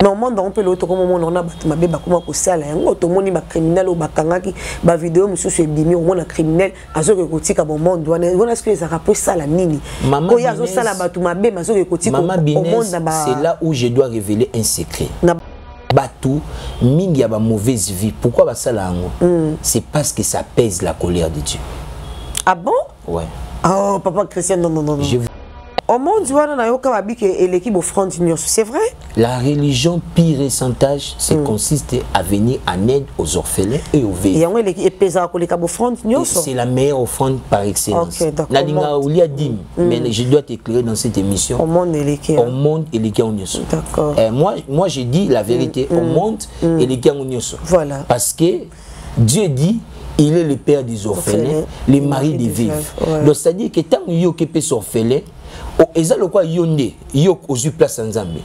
mais au monde on peut l'autre comme on a battu bébé comment ko sala yango to moni ba criminel ou ba kangaki ba vidéo monsieur se bimi au monde criminel azo ke kotika bon monde on est-ce que ça rappelle ça la nini ko ya zo sala batu mabe mazo ke kotika au monde c'est là où je dois révéler un secret. Batou, mingi ya ba mauvaise vie. Pourquoi ba sala yango? C'est parce que ça pèse la colère de Dieu. Ah bon? Ouais. Oh papa Christian non. Au monde l'équipe front c'est vrai? La religion pire et sans tâche, c'est consiste à venir en aide aux orphelins et aux veuves. C'est la meilleure offrande par excellence. Mais je dois t'éclairer dans cette émission. Au monde et les D'accord. Moi je dis la vérité. Au monde et les Voilà. Parce que Dieu dit il est le père des orphelins, le mari des veuves. Donc c'est-à-dire que tant que tu es orphelin, et ça le quoi yonde yo ozu place nzambe.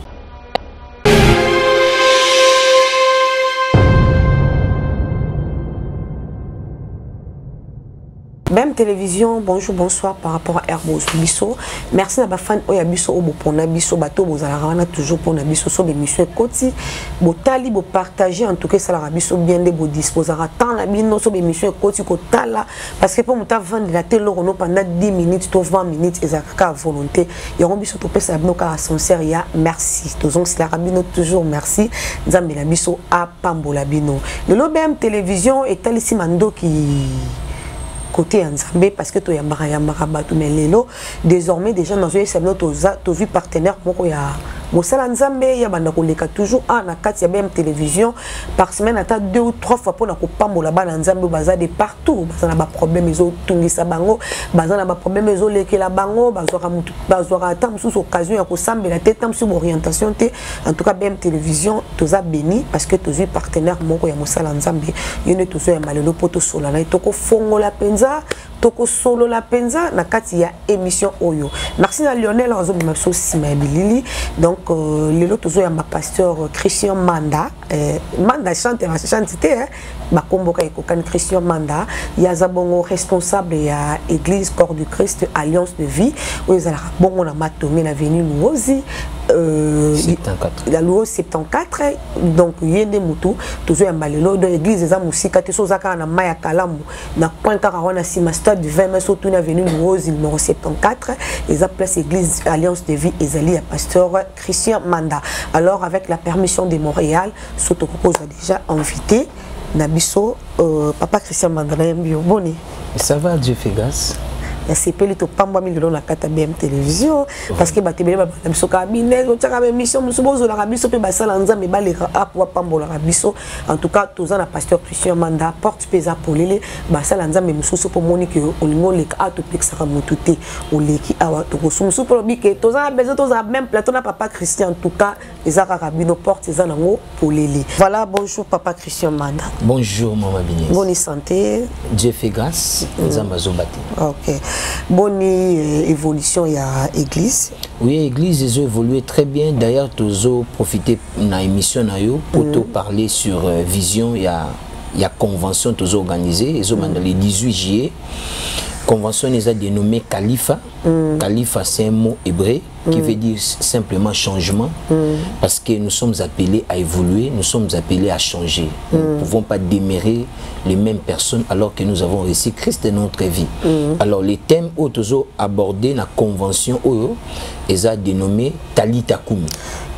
Même télévision, bonjour, bonsoir par rapport à Airbus Bisso. Merci à ma fan Oya Bisso Obo pour Nabisso Bateau, vous allez toujours pour Nabisso sur l'émission Koti. Botali, bo partager en tout cas ça la Bisso bien de bo disposer tant la bino sur l'émission Koti Kotala parce que pour me ta vendre la télé pendant 10 minutes ou 20 minutes et ça à volonté. Et on Bisso to pesa bino ka sincère ya merci. Donc c'est la rabino toujours merci. Nzambe la Bisso a pambola bino. Le lobem télévision est ici mando qui côté Nzambe parce que tu y a marabatu mais lelo désormais déjà dans notre vu partenaire moko ya Mosala Nzambe ya banda koleka toujours na kati ya BM télévision par semaine ata 2 ou 3 fois pour na kopambola bana Nzambe baza de partout baza na ba problème ezo tungisa bango baza na ba problème ezo lekela bango bazwaka ata mususu occasion ya kosambela te tam sur orientation te en tout cas BM télévision toza béni parce que tozu partenaire moko ya Mosala Nzambe yone tozo ya malelo poto sola na toko fongola penza toko solo la penza na kati ya émission oyo. Merci à Lionel Anzo Mapso Simabilili. Donc lelo tozo ya ma pasteur Christian Manda Manda chante ba kombo ka ekokan Christian Manda ya zabongo responsable ya église Corps du Christ Alliance de Vie oyo za bongo na matome na avenue Louozi 74 la Louozi 74 donc yende mutu tozo ya malelo de église za musika te so zaka na maya kalamu na point ka wana sima stade du 20 mai surtout na avenue Louozi numéro 74 et za place église Alliance de Vie ezali ya pasteur Christian Manda. Alors avec la permission de Montréal surtout qu'on a déjà invité Nabiso papa Christian Manda bio boni. Ça va, Dieu fait grâce. C'est pas le tout pamba million na kata BM télévision parce que batebele ba biso cabinet on taka émission musubozo la biso pe basala nzambe ba le apwa pambola biso en tout cas tous na pasteur Christian Manda porte pesa pour lele basala nzambe mususu pour monique olingo le ka to pexaka mutute oleki awa to kosumu pour bike tous na besoin tous na même plateau na papa Christian en tout cas les arabino porte za nango pour lele. Voilà, bonjour papa Christian Manda. Bonjour maman Biné. Bonne santé. Dieu fait grâce. Nzambazo bati. OK. Bonne évolution il y a église. Oui, église ils ont évolué très bien. D'ailleurs, tozo profiter na émission na yo pour te parler sur vision. Il y a convention tozo organisée. Ils ont le 18 juillet. Convention les a dénommé Khalifa. Khalifa c'est un mot hébreu qui veut dire simplement changement. Parce que nous sommes appelés à évoluer, nous sommes appelés à changer. Nous ne pouvons pas démérer les mêmes personnes alors que nous avons reçu Christ dans notre vie. Alors les thèmes autres abordés dans la convention ils ont dénommé Talita Kumi.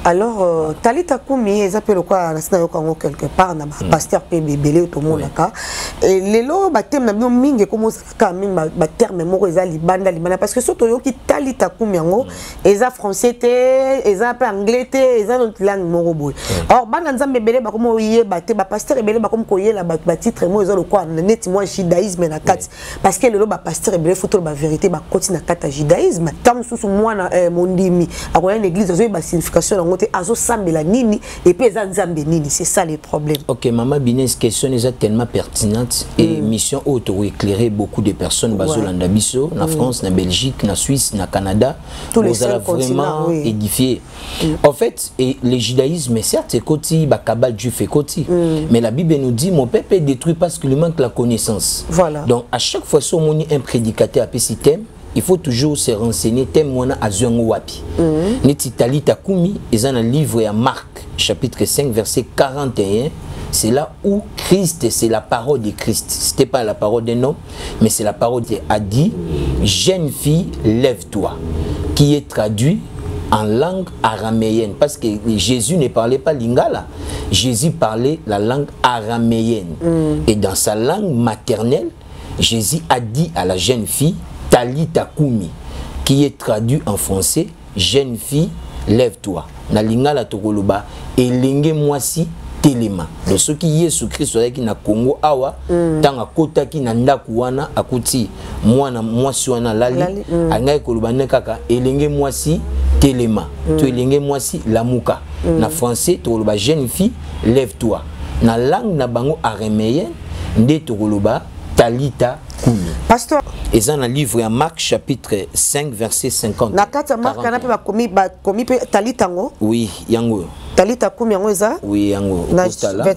Alors, Talita Kumi, ils appellent quoi quelque part, na pasteur PBBL tout le monde là. Et les lots, thème na bien mingi comment ça quand même terme moko ezali banda libana parce que surtout yo ki Talita Kumi yango, eza français te, eza pas anglais te, eza notre langue moko boy. Or banda nzambe bele ba komo yé ba te ba pasteur bele ba komo koyé la ba titre mo eza le quoi net moi judaïsme na kati parce que le lot ba pasteur bele photo ba vérité ba continue na kata judaïsme tant sous moi na mondimi a une église zo ba signification azo sambela nini et puis nzambe nini, c'est ça les problèmes. OK, maman Binès, question est tellement pertinente et mission auto éclairer beaucoup de personnes bazolanda biso na France, na Belgique, na Suisse, na Canada. Tous les vraiment édifié. En fait, et le judaïsme certes c'est koti ba kabal Dieu fait koti mais la Bible nous dit mon peuple est détruit parce qu'il lui manque la connaissance. Voilà. Donc à chaque fois si on a un prédicateur à PCTM il faut toujours se renseigner thème wana azuango wapi. Neti Talita Kumi ils ont un livre à Marc chapitre 5, verset 41, c'est là où Christ, c'est la parole de Christ. Ce n'était pas la parole d'un homme, mais c'est la parole qui a dit, jeune fille, lève-toi, qui est traduit en langue araméenne, parce que Jésus ne parlait pas lingala, Jésus parlait la langue araméenne. Et dans sa langue maternelle, Jésus a dit à la jeune fille, Talita Kumi, qui est traduit en français, jeune fille, lève-toi. Na lingala tokoloba, elenge mwasi telema. Donc ce qui est sous Christ qui na Congo awa, tanga kota ki na ndaku wana akuti mwana mwasi wana lali, angai koloba nekaka elenge mwasi telema. Tu elenge mwasi lamuka. Na français tokoloba jeune fille, lève-toi. Na langue na bango araméenne, nde tokoloba Talita Kumi. Pasteur, et dans le livre à Marc chapitre 5 verset 50. Na kata Marc kana pe ba komi pe Talita ngo? Oui, yango. Talita Kumi yango eza? Oui, yango.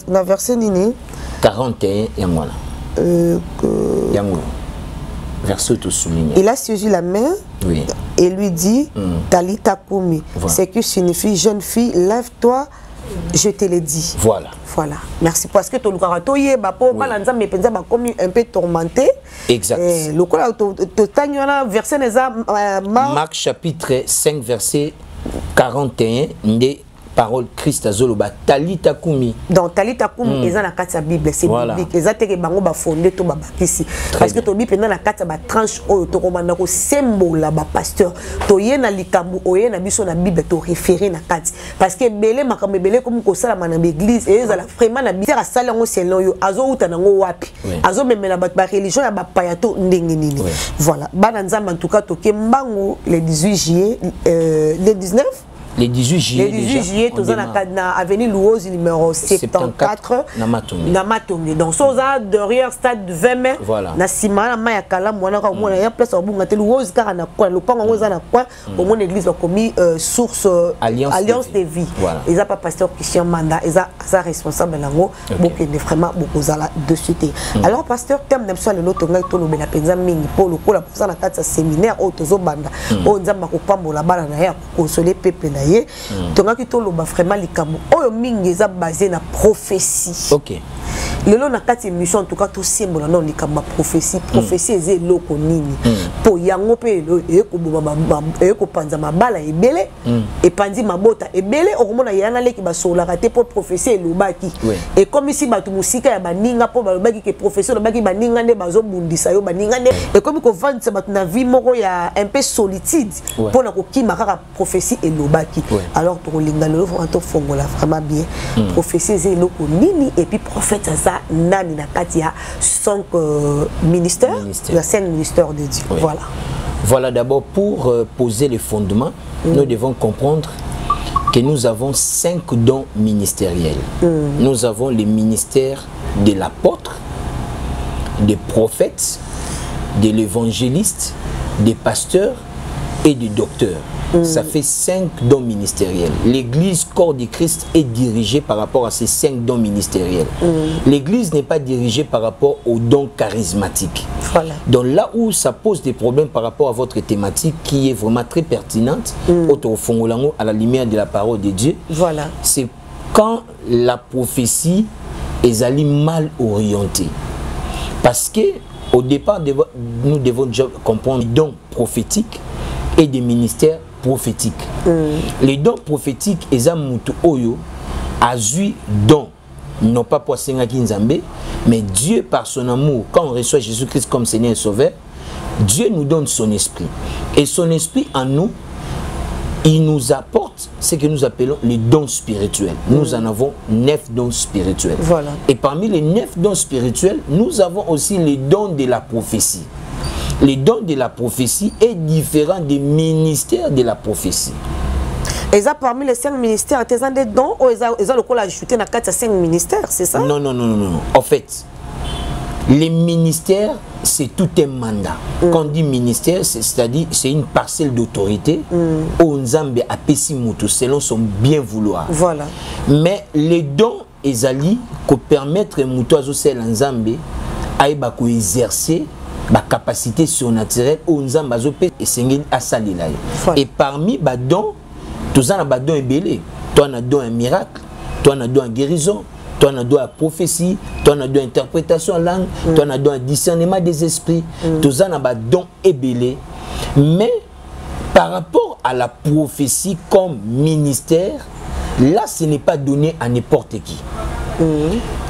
Na verset nini? 41 yango là. Yango. Verset tout souligné. Il a saisi la main, oui, et lui dit Talita Kumi. Voilà. C'est que signifie jeune fille, lève-toi. Je te l'ai dit. Voilà. Voilà. Merci. Parce que ton caratoye, un peu tourmenté. Exact. Marc chapitre 5 verset 41 des paroles Christ azoloba Talita Kumi. Donc Talita Kumi est dans la carte de la Bible, c'est biblique. Exact que bango ba fondé to ba bakisi. Parce que to Bible dans la carte ba tranche o to komanda ko symbole la ba pasteur. To yena likambu o yena biso na Bible to référer na carte. Parce que belé makambe belé comme ko sala na église et za la vraiment na biso sala ngo selon yo azo uta nango wapi. Azo memela ba religion ya ba payato ndenge nini. Voilà. Bana nzamba en tout cas to kembango le 18 juillet le 19 le 18 juillet. Le 18 juillet, tu as avenue Louose numéro 74 Namatongi. Donc, ça, derrière stade de 20 mai, na Simana, Mayakala, Mwana, il y a place à Bungaté Louose, car on a quoi, le pan on a quoi, au moins l'église a commis source Alliance de vie. Ils n'ont pas pasteur Christian Manda, ils ont responsable là-haut, donc il est vraiment beaucoup de suite. Alors, pasteur, thème d'un soir, le lot, on a tout le bien, pensa mingi pour le coup, la personne a quatre séminaire, autozo banda, on a pas coupé la balle en arrière pour consoler peuple. Donc, vraiment likambo oyo mingi eza basé na prophétie. OK. Lelo na kati émission en tout cas tout symbole non likambo prophétie eze loko nini po yango pe eko panza mabala ebele et pandi mabota ebele okomona yana leki basola raté pour prophétie elobaki et comme ici batu musika ya baninga po balobaki que prophétie lobaki baninga nde bazobundisa yo baninga nde et comme ko vendre batu na vie moko ya un peu solitude pour na kokima kaka prophétie elobaki. Alors to linga lelo to fongola vraiment bien prophétie eze loko nini et puis prophète ça nani na katia son ministère, la scène ministère de Dieu. Voilà. Voilà, d'abord pour poser les fondements, nous devons comprendre que nous avons 5 dons ministériels. Nous avons le ministère de l'apôtre, des prophètes, de l'évangéliste, des pasteurs et des docteurs. Ça fait 5 dons ministériels. L'église corps de Christ est dirigée par rapport à ces 5 dons ministériels. L'église n'est pas dirigée par rapport aux dons charismatiques. Voilà. Donc là où ça pose des problèmes par rapport à votre thématique qui est vraiment très pertinente, à la lumière de la parole de Dieu, voilà, c'est quand la prophétie est allée mal orientée. Parce que au départ, nous devons déjà comprendre les dons prophétiques et des ministères prophétiques. Les dons prophétiques, Ezamutu Oyo, a eu don, non pas pour Seigneur Nzambe, mais Dieu par son amour, quand on reçoit Jésus-Christ comme Seigneur et Sauveur, Dieu nous donne son esprit. Et son esprit en nous, il nous apporte ce que nous appelons les dons spirituels. Nous en avons 9 dons spirituels. Voilà. Et parmi les 9 dons spirituels, nous avons aussi les dons de la prophétie. Les dons de la prophétie est différent des ministères de la prophétie. Et ça parmi les 5 ministères, tu as des dons ou ils ont le coup ajouté dans 4 à 5 ministères, c'est ça? Non, non, non, non, non. En fait, les ministères, c'est tout un mandat. Quand on dit ministère, c'est-à-dire c'est une parcelle d'autorité où Nzambe a pessi mutu selon son bien vouloir. Voilà. Mais les dons, ils allaient permettre mutu azosel Nzambe à exercer la capacité surnaturelle où Nzambe azopé et sengeli asalila. Et parmi les dons, tous en a don ebele. Toi on a don un miracle. toi, on a droit à guérison, toi, on a droit à prophétie, toi, on a droit à interprétation en langue, toi, on a droit à discernement des esprits, tout ça, on a don et belé. Mais par rapport à la prophétie comme ministère, là, ce n'est pas donné à n'importe qui.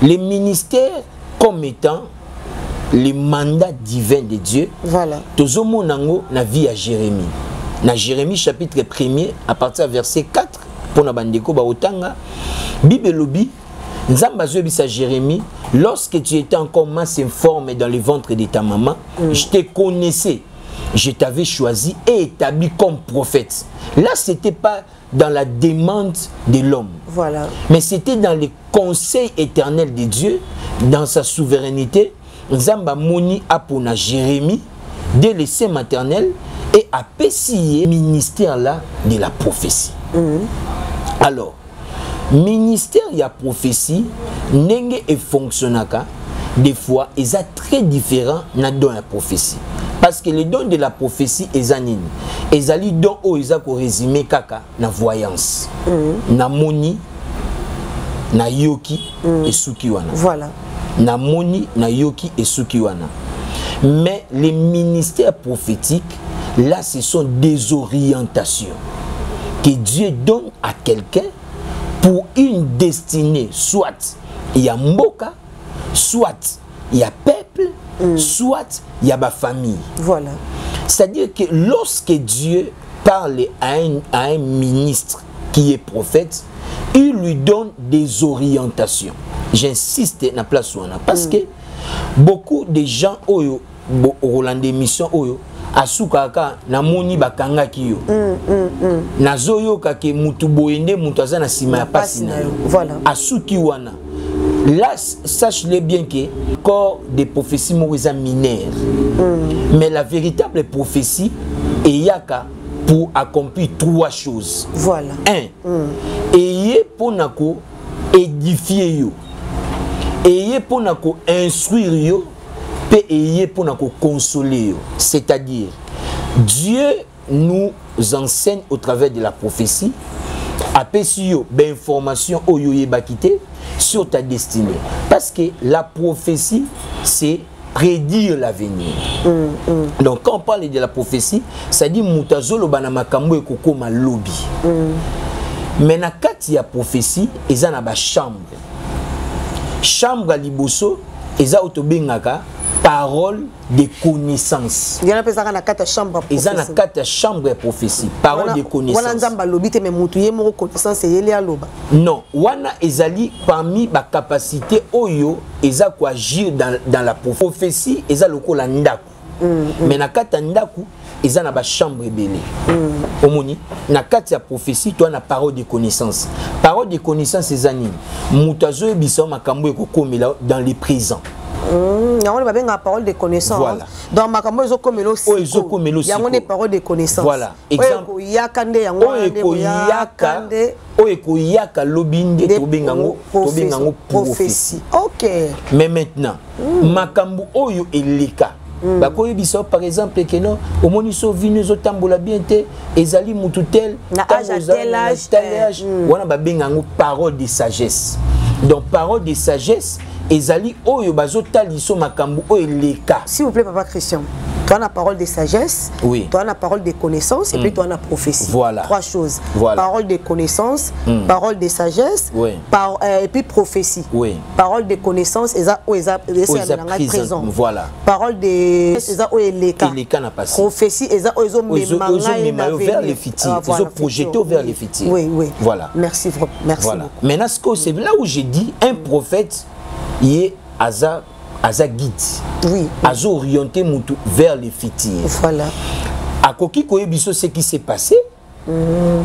Les ministères comme étant les mandats divins de Dieu, voilà. Tozomo nango na vie à Jérémie. Na Jérémie chapitre 1er, à partir du verset 4, pour na bandeko ba otanga, Bible lobi, Nzamba zoebisa Jérémie, lorsque tu étais encore mince informe dans le ventre de ta maman, je te connaissais, je t'avais choisi et établi comme prophète. Là, c'était pas dans la demande de l'homme. Voilà. Mais c'était dans le conseil éternel de Dieu, dans sa souveraineté. Nzamba moni apona Jérémie dès le sein maternel et a pessillé ministère là de la prophétie. Alors, ministère y a prophétie, n'enge et fonctionnaka, des fois, ils sont très différents na don la prophétie. Parce que les dons de la prophétie, ils sont nini. Ils ont les dons où ils ont résumé kaka na voyance, na moni, na yoki et sukiwana. Voilà. Na moni, na yoki et sukiwana. Mais les ministères prophétiques, là, ce sont des orientations que Dieu donne à quelqu'un pour une destinée. Soit il y a mboka, soit il y a peuple, soit il y a ma famille. Voilà. C'est-à-dire que lorsque Dieu parle à un ministre qui est prophète, il lui donne des orientations. J'insiste na place wana parce que beaucoup de gens oyo Rolande mission oyo asukaka na moni bakanga kiyo na zoyo kake mutu boyende mutu azana sima ya pasi na yo. Voilà. Asuki wana. Là, sache-le bien que corps des prophéties mouriza mineurs. Mais la véritable prophétie est yaka pour accomplir trois choses. Voilà. Un, ayez pour nako édifier yo. Ayez pour nako instruire yo. Et ayez pour nako consoler yo. C'est-à-dire, Dieu nous enseigne au travers de la prophétie. Après yo, ben information au yo yebakité sur ta destinée. Parce que la prophétie, c'est prédire l'avenir. Donc quand on parle de la prophétie, ça dit moutazolo banamakambo ekoko malobi. Mais na kati ya prophétie, eza na ba chambre. Chambre liboso, eza otobengaka parole de connaissance. Il y a na kati chambre prophétie. Eza na kati chambre de prophétie, parole de connaissance. Wana nzamba lobite mais mutu ye mo connaissance yeli aloba. Non, wana ezali parmi ba capacité oyo eza ko agir dans la prophétie, eza lokola ndaku. Mais na kati ndaku eza na ba chambre belé. Omoni na kati ya prophétie toi na parole de connaissance. Parole de connaissance eza nini? Mutazo ebisa makambo ekokomela dans le présent. On a une parole de connaissance. Voilà. Dans ma campagne, ils ont comme aussi. Il y a une parole de connaissance. Voilà. Exemple. Prophétie. Ok. Mais maintenant, makambo oyo eleka. Par exemple, que non, au moment où ils sont venus, ils ont tambola bien té, ezali mututel, tel âge, on a une parole de sagesse. Donc parole de sagesse. Ezali oyo bazota liso makambu oyo leka. S'il vous plaît papa Christian, toi la parole de sagesse, oui. Toi la parole de connaissance et puis toi la prophétie. Voilà. Trois choses. Voilà. Parole de connaissance, parole de sagesse, oui. Et puis prophétie. Oui. Parole de connaissance eza présent. Voilà. Parole de eza oyo leka. Leka na passé. Prophétie eza oyo memanga vers les futurs. Ils ont projeté vers les futurs. Oui, oui. Voilà. Merci voilà. Beaucoup. Maintenant c'est là où j'ai dit un prophète il est aza guide. Oui. Aza orienté vers le futur. Voilà. A koki koyebiso ce qui s'est passé.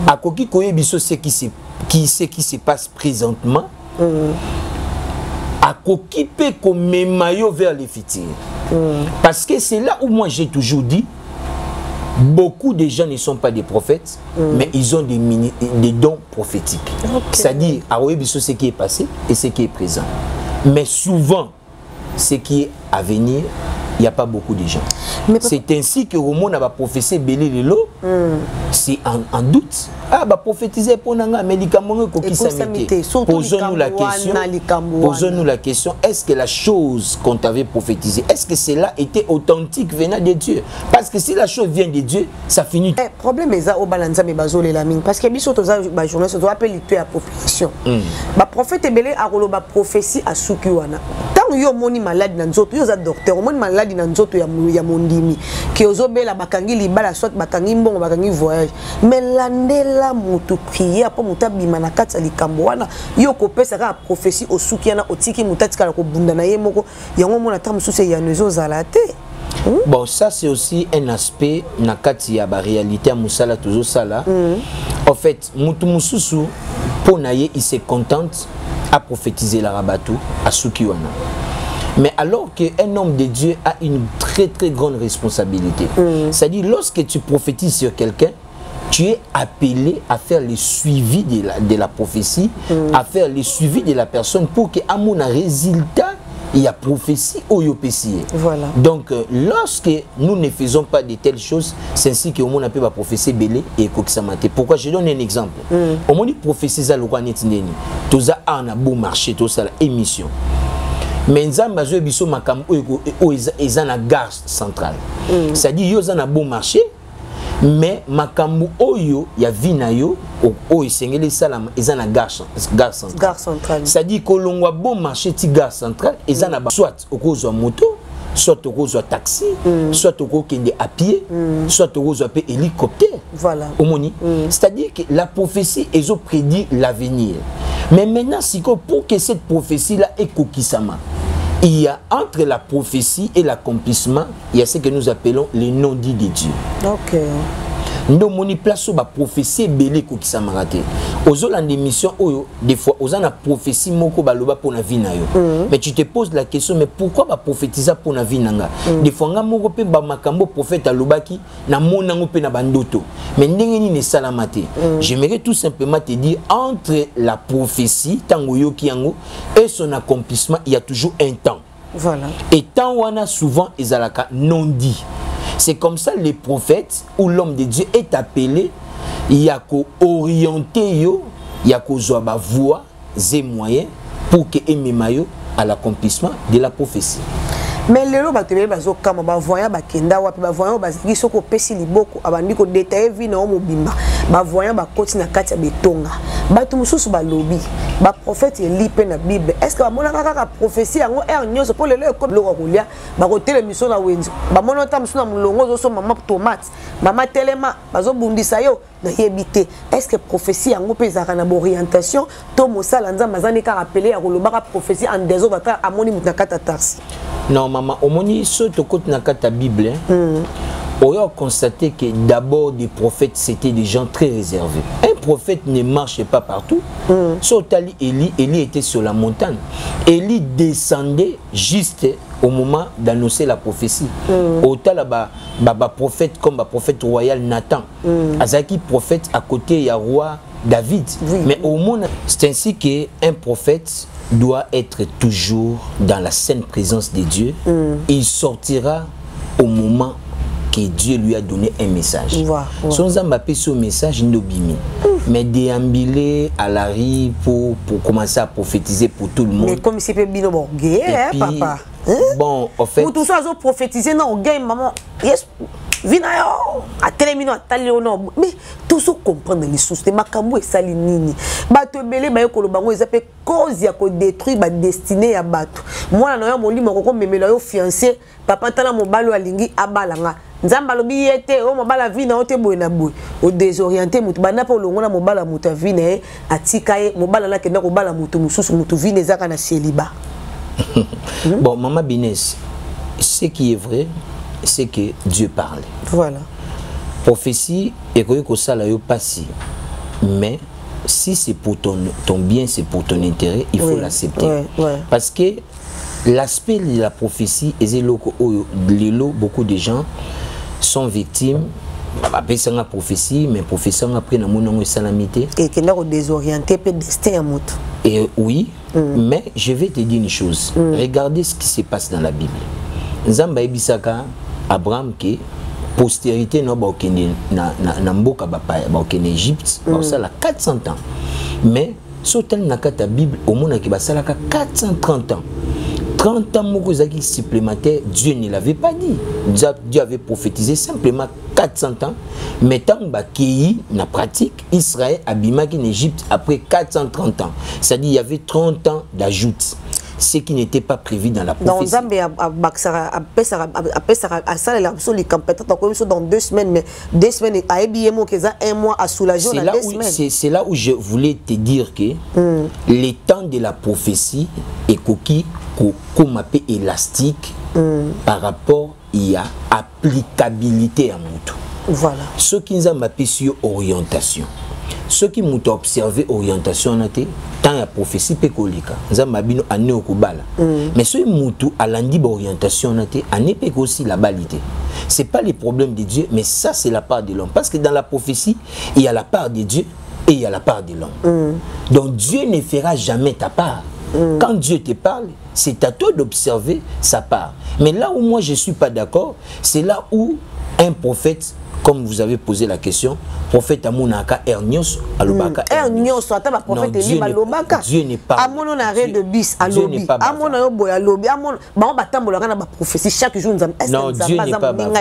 A koki koyebiso ce qui se passe présentement. A koki pe komemayo vers le futur. Parce que c'est là où moi j'ai toujours dit beaucoup de gens ne sont pas des prophètes, mais ils ont des dons prophétiques. Okay. C'est-à-dire a koyebiso ce qui est passé et ce qui est présent. Mais souvent, ce qui est à venir, il n'y a pas beaucoup de gens. C'est ainsi que au monde a prophétisé belé lelo. C'est en doute. Ah bah prophétiser pour nanga médicament qui s'amité. Posons-nous la question. Posons-nous la question, est-ce que la chose qu'on t'avait prophétisée, est-ce que cela était authentique venant de Dieu? Parce que si la chose vient de Dieu, ça finit. Le problème est au balanza mais bazole la mine parce que biso toza ba journée ça doit appeler la population. Ba prophète belé a rolo ba prophétie à sukiwana. Tant yo moni malade na nzoto yo za docteur, moni malade na nzoto ya mondimi. Ki ozobela bakangi libala soit bakangi mbongo bakangi voyage. Mais landela mutu prier po mutabima na kati likambo wana yo kopesa ka prophétie au sukiana otiki mutati kala ko bunda na ye moko yango mona ta mususu ya nezo zalate. Bon, ça c'est aussi un aspect nakati ya ba réalité musala toujours ça là. En fait, mutu mususu pour naye il se contente à prophétiser la rabatu à sukiwana. Mais alors qu'un homme de Dieu a une très très grande responsabilité. C'est-à-dire lorsque tu prophétises sur quelqu'un, tu es appelé à faire le suivi de la prophétie, à faire le suivi de la personne pour qu'à mon résultat, il y a prophétie ou il y a. Voilà. Donc, lorsque nous ne faisons pas de telles choses, c'est ainsi que on appelle la prophétie belé et koksamate. Pourquoi? Je donne un exemple. Au moment où prophétie ça le roi netindeni, tout ça a un beau marché, tout ça émission. Mais nzamba zo biso makam o ezana gare centrale. C'est-à-dire yo za na bon marché. Mais makambu oyo ya vina yo o esengeli salama ezana gare centrale. C'est-à-dire que l'on bon marché ti gare centrale ezana soit okozwa moto, soit okozwa taxi, soit okokende à pied, soit okozwa pe hélicoptère. Voilà. Omoni. C'est-à-dire que la prophétie ezo prédit l'avenir. Mais maintenant pour que cette prophétie là ait kokisama, il y a entre la prophétie et l'accomplissement, il y a ce que nous appelons les non-dits de Dieu. Ok. Nous moni place sur la prophétie belé ko ki samarate. Ozo la émission des fois oza na prophétie moko baloba pour na vie na yo. Mais tu te poses la question mais pourquoi ba prophétiser pour na vie nanga? Des fois nga moko pe ba makambo prophète alobaki na monango pe na bandoto. Mais ndenge ni ne salamate. J'aimerais tout simplement te dire entre la prophétie tango yo ki yango et son accomplissement, il y a toujours un temps. Voilà. Et tant wana souvent ezalaka non dit. C'est comme ça les prophètes ou l'homme de Dieu est appelé, il y a qu'à orienter, il y a qu'à avoir voix et moyens pour que ait à l'accomplissement de la prophétie. Mais les gens qui sont comme voyant bakenda wapi voyant baziki soko pesi liboko abandi ko détailler vie na mobimba ba voyant ba koti na kati ya betonga batu mususu ba lobby ba prophète lipe na Bible est-ce que ba mona kaka prophétie yango nyoso pour lelo ko lo kolia ba ko tele mission na wenzi ba mona ta musu na mulongo zo so mama tomate mama telema bazo bundisa yo na yebité est-ce que prophétie yango pezaka na orientation to mosala nzamba zani ka rappeler ya kolobaka prophétie en déso ba ka amoni mutna kata taxi. Non, maman, au moment où tu as la Bible, on a constaté que d'abord des prophètes, c'était des gens très réservés. Un prophète ne marchait pas partout. Sauf Élie était sur la montagne. Élie descendait juste au moment d'annoncer la prophétie. Autant là-bas, prophète comme prophète royal Nathan. Azaki prophète à côté, il y a roi David. Oui. Mais au monde, c'est ainsi qu'un prophète doit être toujours dans la sainte présence de Dieu. Il sortira au moment que Dieu lui a donné un message. Sans Mbappé ce message, Nobimi. Mais déambuler à la rue pour commencer à prophétiser pour tout le monde. Mais comme si c'est bien papa. Bon, en fait. Pour tout ça, prophétiser non, game maman. Yes. Vinayo a télémino a taliono mais tout ça comprendre les sources de makambo et salinini bato belé ba yokolo bango ezapé cause ya ko détruire ba destinée ya bato moi na yo molimo ko memela yo fiancé papa tala mobalo alingi abalanga nzamba lobi yete o mobala vina o te boye na boye o désorienté mutu bana pa olongola mobala mutu vina atika ye mobala na kenda ko bala mutu mususu mutu vina ezaka na célibat. Bon maman Binès, ce qui est vrai c'est que Dieu parle. Voilà. Prophétie, et que ça là passé. Mais si c'est pour ton bien, c'est pour ton intérêt, il faut l'accepter. Parce que l'aspect de la prophétie, beaucoup de gens sont victimes. C'est une prophétie, mais prophétie après na monongo salamité. Et qui n'a désorienté peut destin à moto. Et oui, mais je vais te dire une chose. Regardez ce qui se passe dans la Bible. Nzamba ebisaka Abraham ke postérité no ba okende na mboka ba okende Égypte ba sala 400 ans. Mais sotel na kata Bible au monde ki ba sala 430 ans. 30 ans moko zaki supplémentaire, Dieu ne l'avait pas dit. Dieu avait prophétisé simplement 400 ans. Mais tant que na pratique, Israël abimaki en Égypte après 430 ans. C'est-à-dire il y avait 30 ans d'ajout. Ce qui n'était pas prévu dans la prophétie. Dans 2 semaines, mais 2 semaines, un mois à soulager. C'est là où je voulais te dire que les temps de la prophétie est coquille comme un peu élastique par rapport à applicabilité à mon. Voilà. Ce qui nous a mappé sur orientation. Ce qui m'ont observé orientation tant la prophétie peut colika nous mabino ane okubala mais ce mutu alandi orientation ane peut aussi la balité. C'est pas les problèmes de Dieu, mais ça c'est la part de l'homme, parce que dans la prophétie il y a la part de Dieu et il y a la part de l'homme. Donc Dieu ne fera jamais ta part. Quand Dieu te parle, c'est à toi d'observer sa part. Mais là où moi je suis pas d'accord, c'est là où un prophète, comme vous avez posé la question, prophète Amunaka Ernios alobaka Ernios ata prophète Eli balobaka Dieu n'est pas amon on arrête de bis alobi amon yo boya lobi amon ba batambola kana ba prophétie chaque jour nzam non Dieu n'est pas bavard.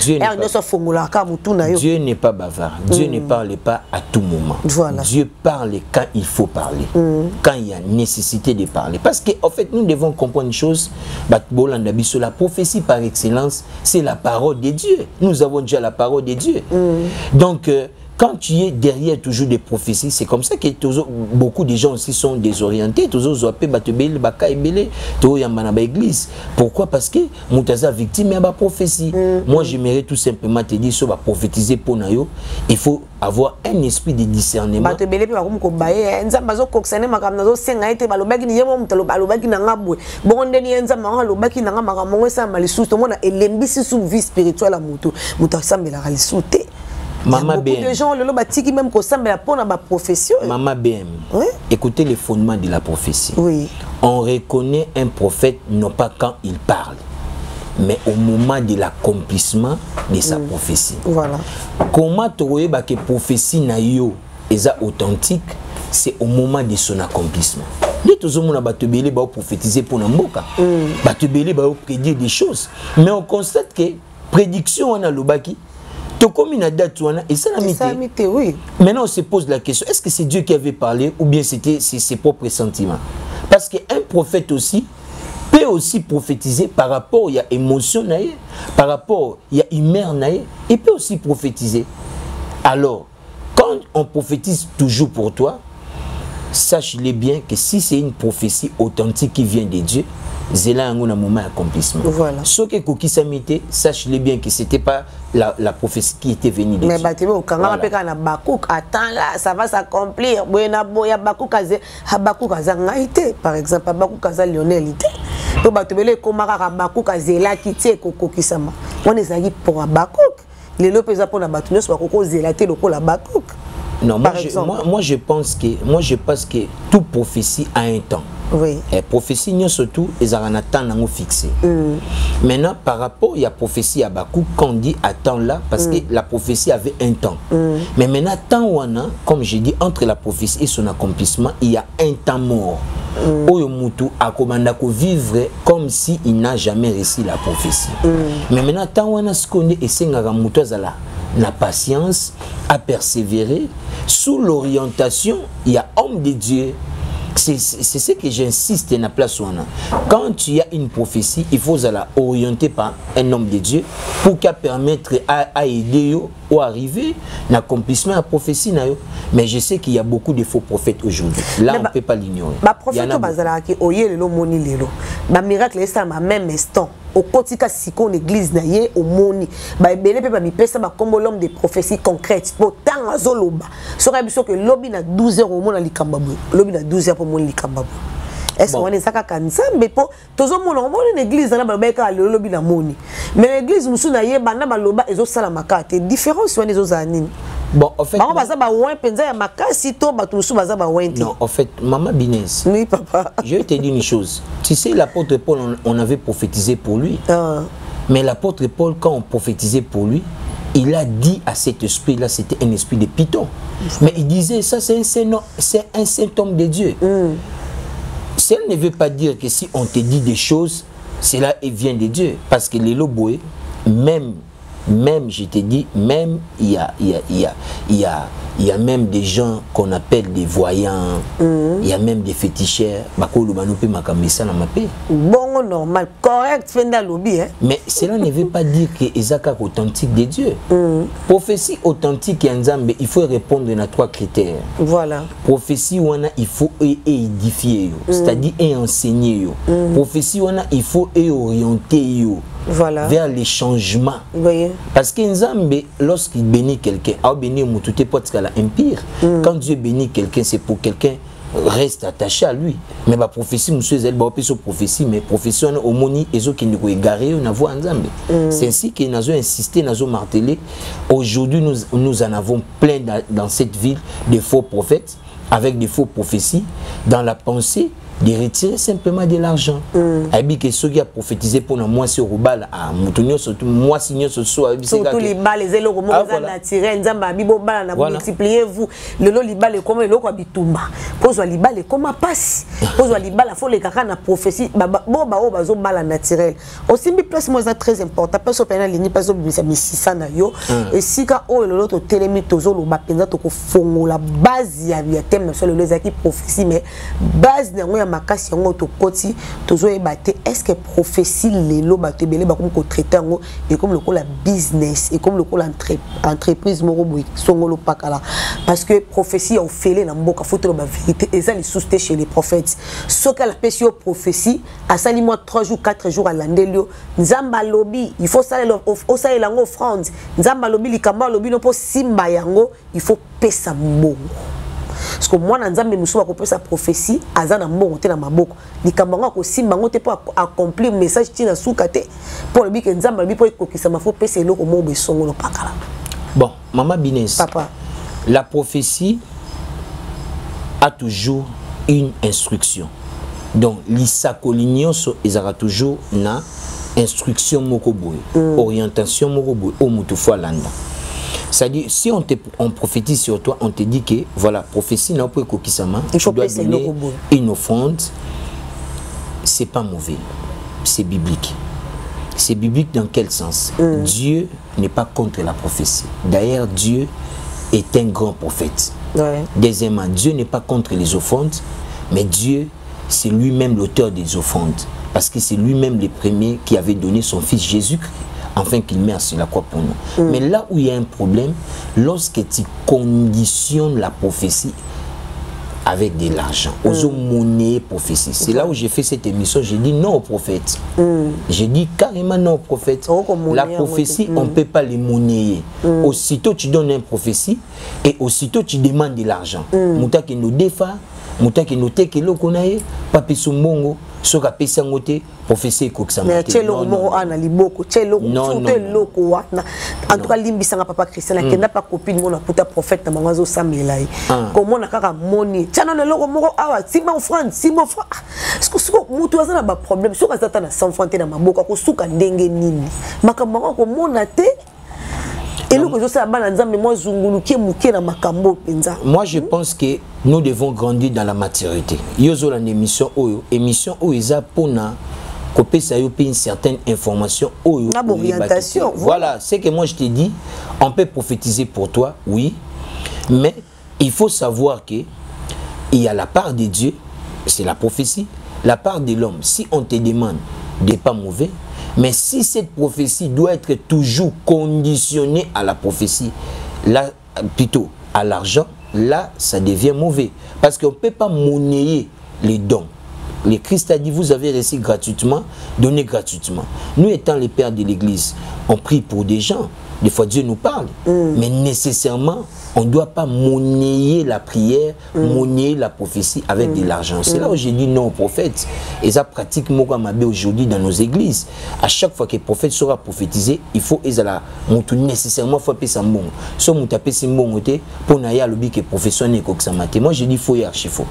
Ernios fongola ka mutu na yo. Dieu n'est pas bavard. Dieu ne parle pas à tout moment. Voilà. Dieu parle quand il faut parler, quand il y a nécessité de parler, parce que en fait nous devons comprendre une chose, la prophétie par excellence c'est la parole de Dieu. Nous avons déjà la parole de Dieu. Donc quand tu es derrière toujours des prophéties, c'est comme ça que beaucoup de gens aussi sont désorientés. Pourquoi? Parce que Moutaza victime de la prophétie. Moi j'aimerais tout simplement te dire sur la prophétiser pour nous. Il faut avoir un esprit de discernement. Maman BM. Les gens qui même pour la profession. Maman BM. Oui? Écoutez les fondements de la prophétie. Oui. On reconnaît un prophète non pas quand il parle, mais au moment de l'accomplissement de sa prophétie. Voilà. Comment tu vois que la prophétie na yo est authentique, c'est au moment de son accomplissement. Les tous les gens ont prophétisé pour Namboka. Ils ont prédire des choses. Mais on constate que prédiction on a l'obaki. Comme une date et ça oui. Maintenant on se pose la question, est-ce que c'est Dieu qui avait parlé ou bien c'était ses propres sentiments? Parce qu'un prophète aussi peut aussi prophétiser par rapport il y a émotion par rapport il y a humeur il peut aussi prophétiser. Alors quand on prophétise toujours pour toi, sache-le bien que si c'est une prophétie authentique qui vient de Dieu, c'est là un moment d'accomplissement. Voilà. Ce que Koki Samité, sache-le bien que ce n'était pas la prophétie qui était venue de Dieu. Mais quand on a Bakouk, attends là, ça va s'accomplir. Il y a Bakouk par exemple, Bakouk a Lionel. Pour Batobele, comme Bakouk a Zela qui tient Koki Sama. On est allé pour Bakouk. Les lopes pour la Batounos, Bakoko Zelaté, le la Bakouk. Non, moi je pense que toute prophétie a un temps. Oui. Et prophétie surtout ils ont un temps fixé. Maintenant par rapport il y a prophétie à Bakou qu'on dit à temps là parce que la prophétie avait un temps. Mais maintenant temps comme je dis entre la prophétie et son accomplissement il y a un temps mort. Oyomutu a commandé à vivre comme si il n'a jamais reçu la prophétie. Mais maintenant temps ce qu'on est et c'est la patience à persévérer sous l'orientation il y a homme de Dieu. C'est ce que j'insiste dans la place. Quand tu as une prophétie, il faut la orienter par un homme de Dieu pour qu'elle permette à aider ou arriver à l'accomplissement de la prophétie. Mais je sais qu'il y a beaucoup de faux prophètes aujourd'hui. Là, on ne peut pas l'ignorer. Miracle est ça, même instant. Au quotidien, si on église naie au moni, belé peut pas mi pesa ba comme l'homme des prophéties concrètes. Pourtant azoloba. Sera bien sûr que lobby na 12 heures au monde likambabu. Lobby na 12 heures pour mon likambabu. Est-ce qu'on est ça kanza mais pour tous au monde on église na ba ka le lobby na moni. Mais l'église musu na ye bana ba loba ezo sala makate. Différence sur les autres années. Bon, en fait... Non, en fait, Maman Binès, oui, papa. Je vais te dire une chose. Tu sais, l'apôtre Paul, on avait prophétisé pour lui. Mais l'apôtre Paul, quand on prophétisait pour lui, il a dit à cet esprit-là, c'était un esprit de python. Mais il disait, ça c'est un saint homme de Dieu. Cela ne veut pas dire que si on te dit des choses, cela vient de Dieu. Parce que les loboués, même je te dis, même il y a même des gens qu'on appelle des voyants, il y a même des féticheurs. Bon, normal, correct, fin lobby. Mais cela ne veut pas dire que Isaac est authentique de Dieu. Prophétie authentique, il faut répondre à 3 critères. Voilà. Prophétie, il faut édifier, c'est-à-dire enseigner. Prophétie, il faut orienter. Voilà. Vers les changements. Oui. Parce que Nzambe, lorsqu'il bénit quelqu'un, empire. Quand Dieu bénit quelqu'un, c'est pour quelqu'un reste attaché à lui. Mais la prophétie, monsieur Zell, prophétie, mais prophétie, on a moni, et qui nous égaré, on a vu Nzambe. C'est ainsi que nous avons insisté, nous avons martelé. Aujourd'hui, nous en avons plein dans cette ville de faux prophètes, avec des faux prophéties, dans la pensée de retirer simplement de l'argent. Abi que ceux qui a prophétisé pour moi sur Rubal à Moutonio surtout moi signé ce soir surtout les balles les élo comme ça naturel nzamba bibo bala na multiplier vous le lo libale comme le ko bitumba pose libale comme passe pose libale faut les kaka na prophétie bo ba o bazo bala naturel aussi mi place moi ça très important parce que pena ligne parce que bisa misisa na yo et si ka o le to telemi tozo lo ba penza to ko fongola base ya thème sur le zaki prophétie mais base na makasi yango to koti tozo ebate est-ce que prophétie lelo bato belé ba comme ko traiter yango et comme le ko la business et comme le ko l'entreprise moko boy songolo pakala parce que prophétie au félé na mboka faut la vérité et ça les sousté chez les prophètes ce qu'elle appelle prophétie à sali moi 3 jours 4 jours à landelio nzamba lobby il faut ça au ça lango offrande nzamba lobby likamba lobby no po simba yango il faut pesa mbongo. Parce que moi, Nzambe Moussou a compris sa prophétie, Azana Mbongo te na maboko. Likambanga ko simbango te pour accomplir le message tina soukate pour le bik Nzamba le bik pour kokisa ma faut pesa eloko mo besongo lo pakala. Bon, Maman Binès. Papa. La prophétie a toujours une instruction. Donc l'issacolignon ils aura toujours na instruction mokoboy, orientation mokoboy au mutufwa landa. C'est-à-dire, si on prophétise sur toi, on te dit que, voilà, prophétie n'a pas kokisama, tu dois donner une offrande, c'est pas mauvais, c'est biblique. C'est biblique dans quel sens? Dieu n'est pas contre la prophétie. D'ailleurs, Dieu est un grand prophète. Deuxièmement, Dieu n'est pas contre les offrandes, mais Dieu, c'est lui-même l'auteur des offrandes. Parce que c'est lui-même le premier qui avait donné son fils Jésus-Christ, afin qu'il meure sur la croix pour nous. Mais là où il y a un problème, lorsque tu conditionnes la prophétie avec de l'argent, aux monnaies prophétie, c'est là où j'ai fait cette émission, j'ai dit non au prophète. J'ai dit carrément non au prophète. La prophétie, on ne peut pas les monnayer. Aussitôt tu donnes une prophétie et aussitôt tu demandes de l'argent. Mouta qui nous défa, mouta qui nous teke l'okonaye, papi sumbongo. Ce qu'a fait sangoté prophétie koksamate. Mais tchelo moro ana liboko tchelo tout loko wana. En tout cas limbisanga papa Christian akenda pas copine mona puta prophète na mangazo samelai. Comment na kaka moni. Tchana na loko moro awa sima offrande sima fra. Est-ce que suko mutu azana ba problème suka zata na 100 francs na maboko ko suka ndenge nini. Makambo ko mona te. Moi je pense que nous devons grandir dans la maturité. Yozo la émission où ils pour une certaine information orientation. Voilà, c'est que moi je te dis, on peut prophétiser pour toi, oui, mais il faut savoir que il y a la part de Dieu, c'est la prophétie, la part de l'homme. Si on te demande de pas mauvais, mais si cette prophétie doit être toujours conditionnée à la prophétie, là, plutôt à l'argent, là, ça devient mauvais. Parce qu'on ne peut pas monnayer les dons. Le Christ a dit, vous avez reçu gratuitement, donnez gratuitement. Nous étant les pères de l'Église, on prie pour des gens. Des fois, Dieu nous parle. Mais nécessairement, on ne doit pas monnayer la prière, monnayer la prophétie avec de l'argent. C'est là où j'ai dit non aux prophètes. Et ça pratique aujourd'hui dans nos églises. À chaque fois que le prophète sera prophétisé, il faut nécessairement faut appeler ça bon. Si on tape ça bon, pour n'aller lobby que profession n'est qu'au moi je dis faux et archi faux.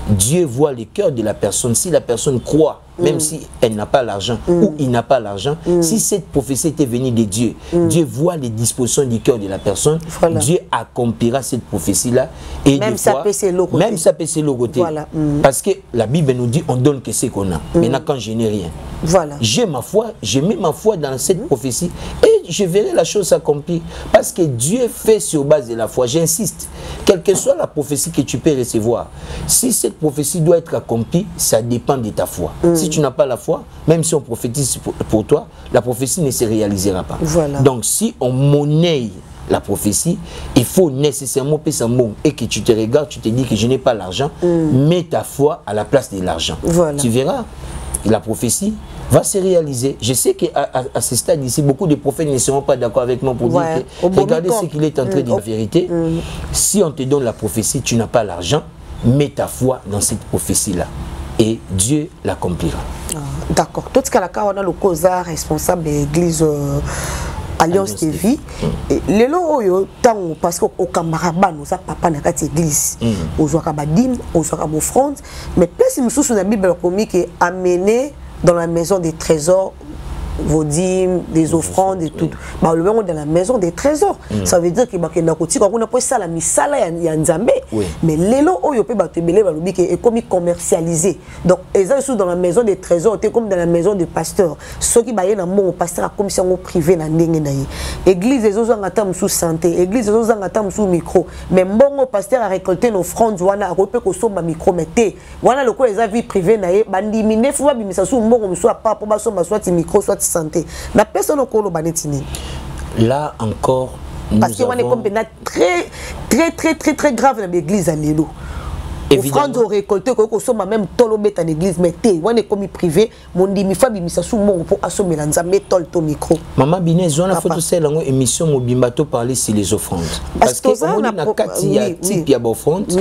Dieu voit le cœur de la personne. Si la personne croit, même si elle n'a pas l'argent ou il n'a pas l'argent, si cette prophétie était venue de Dieu, Dieu voit les dispositions du cœur de la personne, voilà. Dieu accomplira cette prophétie-là. Et même ça peut se logoter. Voilà. Parce que la Bible nous dit on donne que ce qu'on a. Maintenant, quand je n'ai rien, voilà. J'ai ma foi, je mets ma foi dans cette prophétie et je verrai la chose s'accomplir. Parce que Dieu fait sur base de la foi. J'insiste, quelle que soit la prophétie que tu peux recevoir, si cette prophétie doit être accomplie, ça dépend de ta foi. Si tu n'as pas la foi, même si on prophétise pour toi, la prophétie ne se réalisera pas. Voilà. Donc si on monnaie la prophétie, il faut nécessairement payer ça bon et que tu te regardes, tu te dis que je n'ai pas l'argent, mets ta foi à la place de l'argent. Voilà. Tu verras, la prophétie va se réaliser. Je sais qu'à ce stade ici, beaucoup de prophètes ne seront pas d'accord avec moi pour dire que regardez ce qu'il est en train de dire la vérité. Si on te donne la prophétie, tu n'as pas l'argent, mets ta foi dans cette prophétie-là. Et Dieu l'accomplira. D'accord. Tout ce qu'on a le causa responsable de l'église Alliance TV. Les lois, parce qu'au Camaraba, nous avons papa dans cette église. Aux Ouakabadim, aux Ouakabofront. Mais plus nous sommes sur la Bible comique est amené dans la maison des trésors. Vos dîmes, des offrandes et tout. Bah, le moment dans la maison des trésors. Ça veut dire que on a pas ça la misala y a nzambe. Mais les lots où peut battre belé balobi qui est comme commercialisé. Donc ils sont dans la maison des trésors, c'est comme dans la maison des pasteurs. Ceux qui baillent dans mon pasteur à commission privé na ndenge na yi. Église les autres ngatam sous santé, église les autres ngatam sous micro. Mais bon pasteur a récolté nos offrandes wana repé ko somba micro meté. Wana le ko les vie privée na yi bandimine faut bimisa sous mbongo soit pas pour ba somba soit micro soit santé. La personne au colo banetini. Là encore, parce qu'on est comme très grave dans l'église à l'élo. Offrande récoltée, qu'on soit même tolo bête en église, mais on est comme privé, mon dimi fabi misa sous mon pour assommer l'anzamé tol to micro. Maman Binez, on a fait tout dans émission Mobimbato parler sur les offrandes. Parce que on a katia type ya offrande.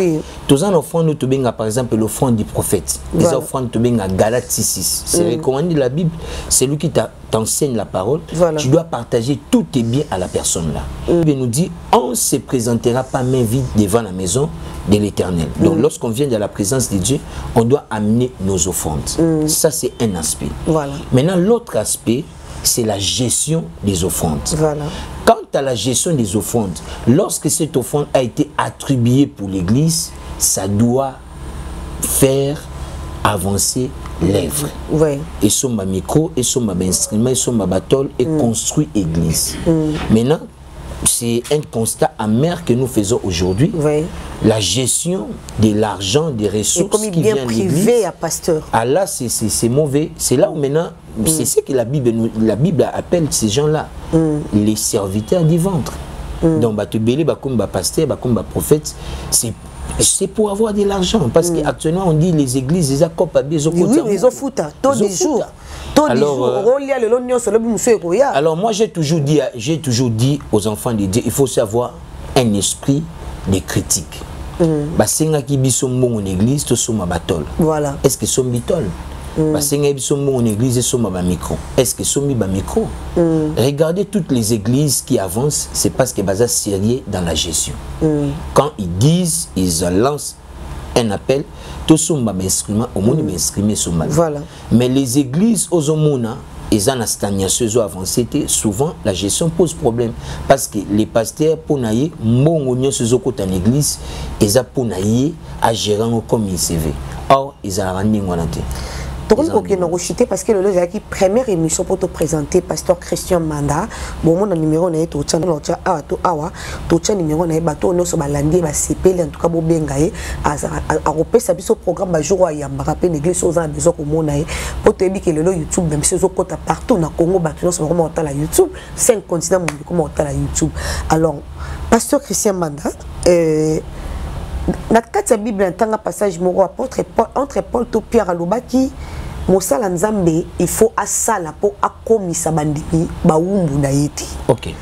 Tous en offrande nous tobenga par exemple l'offrande du prophète. Les offrandes tobenga Galates 6. C'est recommandé de la Bible, c'est lui qui t'enseigne la parole. Tu dois partager tous tes biens à la personne là. Il nous dit on se présentera pas main vide devant la maison de l'Éternel. Donc lorsqu'on vient de la présence de Dieu, on doit amener nos offrandes. Ça c'est un aspect. Voilà. Maintenant l'autre aspect, c'est la gestion des offrandes. Voilà. Quant à la gestion des offrandes, lorsque cette offrande a été attribuée pour l'Église, ça doit faire avancer l'œuvre. Et son micro, et son instrument, et son batol, et construit Église. Maintenant, c'est un constat amer que nous faisons aujourd'hui. La gestion de l'argent, des ressources qui viennent privé à pasteur. Ah là, c'est mauvais. C'est là où maintenant, c'est ce que la Bible appelle ces gens-là, les serviteurs du ventre. Donc, comme pasteur, comme prophète, c'est pour avoir de l'argent. Parce qu'actuellement, on dit les églises, les accompagnes, les offres, tous les jours. Alors moi j'ai toujours dit aux enfants de Dieu, il faut savoir un esprit de critique. Basenga ki biso mbongo en église to soma batol. Voilà. Est-ce que sombi tol? Basenga biso mbongo en église soma ba micro. Est-ce que sombi ba micro? Regardez toutes les églises qui avancent, c'est parce que baza sérieux dans la gestion. Quand ils disent, ils lancent un appel, tout ce monde instrument au monde instrument sur mal. Voilà. Mais les églises aux homona et en stagnation avancée, souvent la gestion pose problème parce que les pasteurs pour naïe mongonio se côté en église et ça pour naïe à gérer comme il se veut. Or ils ont rendu ngwanate. Parce que le la première émission pour te présenter pasteur Christian Manda bon mon numéro na to channel to awa to channel numéro na bato no so balandi ba CP en tout cas bo bengaye a repesa biso programme ba jour ya mbarape l'église aux ans besoin comme on a pour te dire que le YouTube même si zo kota partout na Congo bato no so vraiment ta la YouTube 5 continents mon comment ta la YouTube. Alors pasteur Christian Manda na kati Bible entanga passage moko entre Paul to Pierre alobaki Mosala Nzambe il faut asala po akomisa bandimi baumbu na yeti. OK.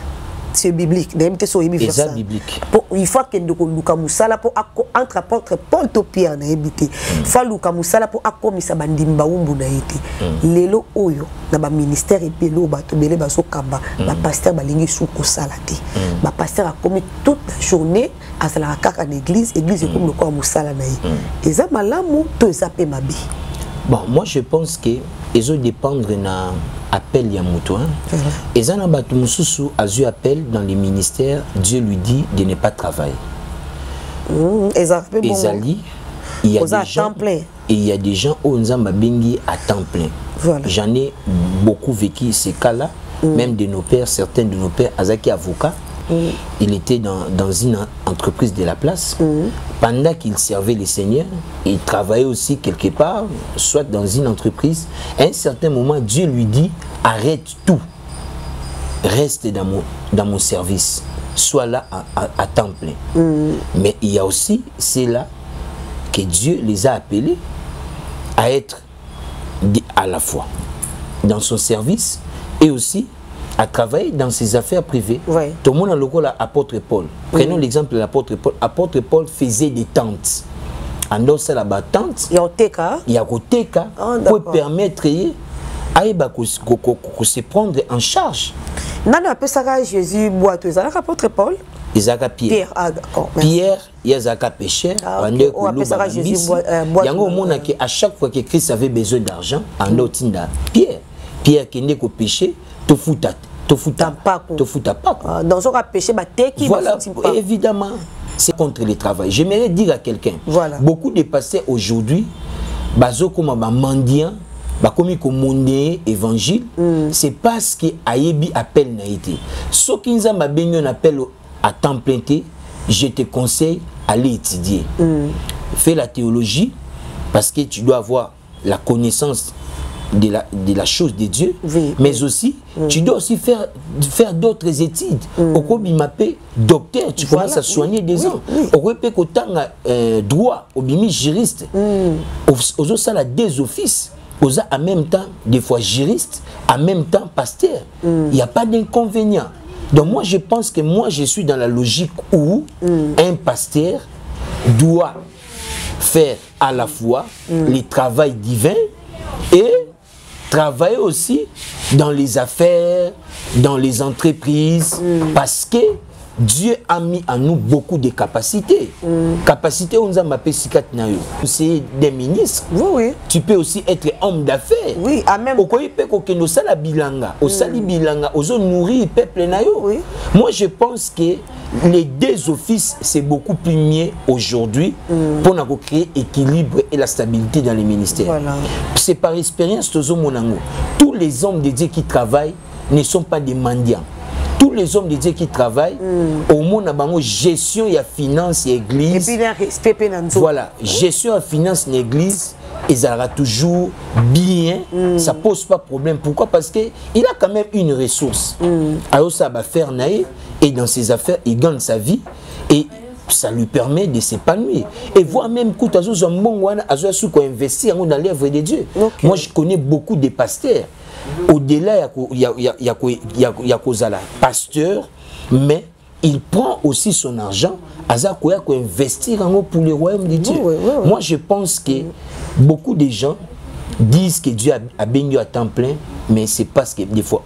c'est biblique. C'est biblique. Il faut que nous Moussala pour entre apôtre Paul to Pierre na ebité. Il faut Luka Moussala pour akomisa bandimba umbu na été. Lelo oyo na ba ministère et pelo bato belé baso kamba ba pasteur balingi suko salati. Ba pasteur a commis toute la journée à la kaka d'église, église comme le quoi Moussala na yi. Eza malamu to eza pe mabi. Bon, moi je pense que ils ont dépendre na appel Yamuto. Et ça n'a pas tout mususu a eu appel dans les ministères. Dieu lui dit de ne pas travailler. Ezali, il y a des gens et il y a des gens où on a bengi à temps plein. Voilà. J'en ai beaucoup vécu ces cas-là, même de nos pères, certains de nos pères, Azaki avocat. Il était dans une entreprise de la place. Pendant qu'il servait les seigneurs, il travaillait aussi quelque part, soit dans une entreprise. À un certain moment, Dieu lui dit, arrête tout. Reste dans mon service. Sois là à temps plein. Mais il y a aussi, c'est là que Dieu les a appelés à être à la fois dans son service et aussi à travailler dans ses affaires privées. Ouais. Tout le monde a le rôle l'apôtre Paul. Prenons l'exemple de l'apôtre Paul. L'apôtre Paul faisait des tentes. En dehors de la tente, il y a Roteka pour permettre à se prendre en charge. Non, on ça Jésus boit tous l'apôtre Paul. Isaac Pierre. Pierre, il y a Isaac pécheur. Il y a un monde qui à chaque fois que Christ avait besoin d'argent, en autre Pierre qui n'est qu'au péché. Te fouta pas. Dans ce cas, péché, voilà, évidemment, c'est contre le travail. J'aimerais dire à quelqu'un, voilà. Beaucoup de pasteurs aujourd'hui, bazo comme mendiant, comme mondé évangile, c'est parce que Ayebi appelle naïté. Ce qui nous a béni appel à temps plein, je te conseille d'aller étudier. Fais la théologie parce que tu dois avoir la connaissance de la chose de Dieu, oui. Mais aussi, tu dois aussi faire d'autres études. Au cours docteur, tu commences à soigner des gens. Au cours droit, au bimi juriste, aux autres, ça a des offices. Aux en même temps, des fois juriste, en même temps pasteur. Il n'y a pas d'inconvénient. Donc moi, je pense que moi, je suis dans la logique où un pasteur doit faire à la fois le travail divin et travailler aussi dans les affaires, dans les entreprises, parce que Dieu a mis en nous beaucoup de capacités. Capacités, on a mappé c'est des ministres. Oui, oui. Tu peux aussi être homme d'affaires. Oui, à même. Oui. Moi, je pense que les deux offices, c'est beaucoup plus mieux aujourd'hui pour créer l'équilibre et la stabilité dans les ministères. Voilà. C'est par expérience, tous les hommes de Dieu qui travaillent ne sont pas des mendiants. Tous les hommes de Dieu qui travaillent, au monde a gestion et finance et église. Et puis voilà, gestion et finance et église, ils auront toujours bien, ça pose pas de problème. Pourquoi? Parce qu'il a quand même une ressource. Alors ça va faire naïf et dans ses affaires, il gagne sa vie et ça lui permet de s'épanouir. Et voir même que tu as investir dans l'œuvre de Dieu. Okay. Moi, je connais beaucoup de pasteurs. Au-delà, il y a pasteur, mais il prend aussi son argent à investir pour le royaume de Dieu. Moi, je pense que beaucoup de gens disent que Dieu a béni à temps plein, mais c'est parce que des fois,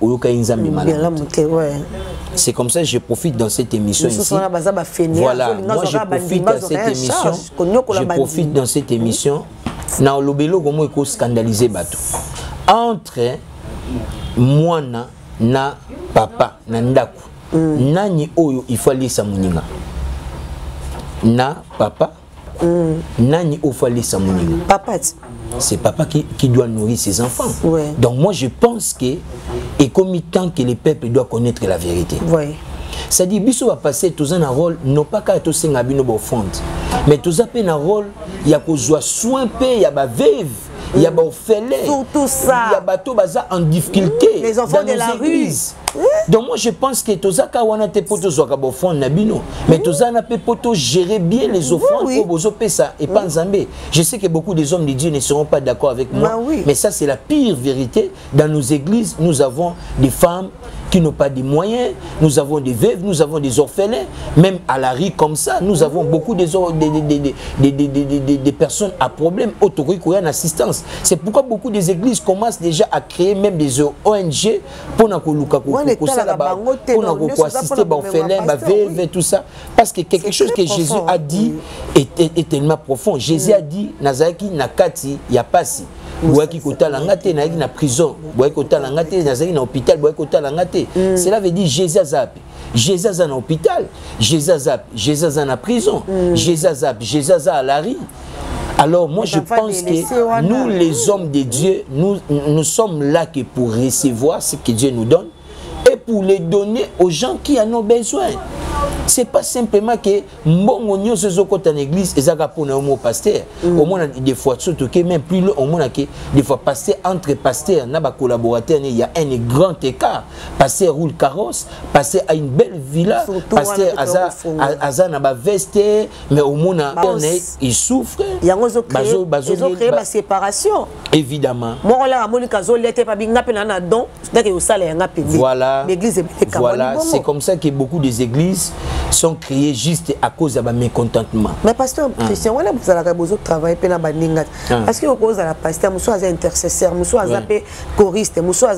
c'est comme ça que je profite dans cette émission ici. Voilà, moi je profite dans cette émission. Je profite dans cette émission. Na lobelo gomo eko scandaliser bato. Entre moi na papa na ndaku. Nani oyo il faut aller sa muninga. Na papa. Nani oyo faut aller sa muninga. Papa. C'est papa qui doit nourrir ses enfants. Ouais. Donc moi je pense que et comme tant que les peuples doivent connaître la vérité. Ouais. Ça dit biso va passer tous un rôle non pas qu'à tous un abino fond, mais tous un rôle il y a besoin soin paix, il y a ba veuve, il y a ba orphelin, tout ça, il y a bateau baza en difficulté, les enfants de la rue. Donc moi je pense que tous ça wana te poto zo ka fond na bino, mais tous ça na pe poto gérer bien les offrandes pour bozo pesa et pas nzambe. Je sais que beaucoup des hommes de Dieu ne seront pas d'accord avec moi, mais ça c'est la pire vérité. Dans nos églises, nous avons des femmes qui n'ont pas de moyens, nous avons des veuves, nous avons des orphelins, même à la rue comme ça, nous avons beaucoup des personnes à problème, autorisés en assistance. C'est pourquoi beaucoup des églises commencent déjà à créer même des ONG pour assister aux orphelins, aux veuves, tout ça. Parce que quelque chose que Jésus a dit est tellement profond. Jésus a dit, Nazaki, Nakati, Yapasi. Boyaki kota langate na na prison, boyaki kota langate na zaki na hôpital, boyaki kota langate. Cela veut dire Jésus azap. Jésus azap na hôpital, Jésus azap, Jésus azap na prison, Jésus azap, Jésus azap à la rue. Alors moi je pense que nous les hommes de Dieu, nous sommes là que pour recevoir ce que Dieu nous donne et pour les donner aux gens qui en ont besoin. C'est pas simplement que bon on se côté en église et ça pour un pasteur. Au moins des fois surtout que même plus au moins que des fois pasteur entre pasteur n'a pas collaborateur il y a un grand écart. Pasteur roule carrosse, pasteur a une belle villa, pasteur Aza n'a pas veste mais au moins il souffre. Il y a créé la séparation. Évidemment. Voilà. Voilà, c'est comme ça que beaucoup des églises sont créés juste à cause de mécontentement. Mais pasteur Christian, on a besoin de travailler parce que cause de la pasteur, nous sommes intercesseurs, nous sommes choristes, nous sommes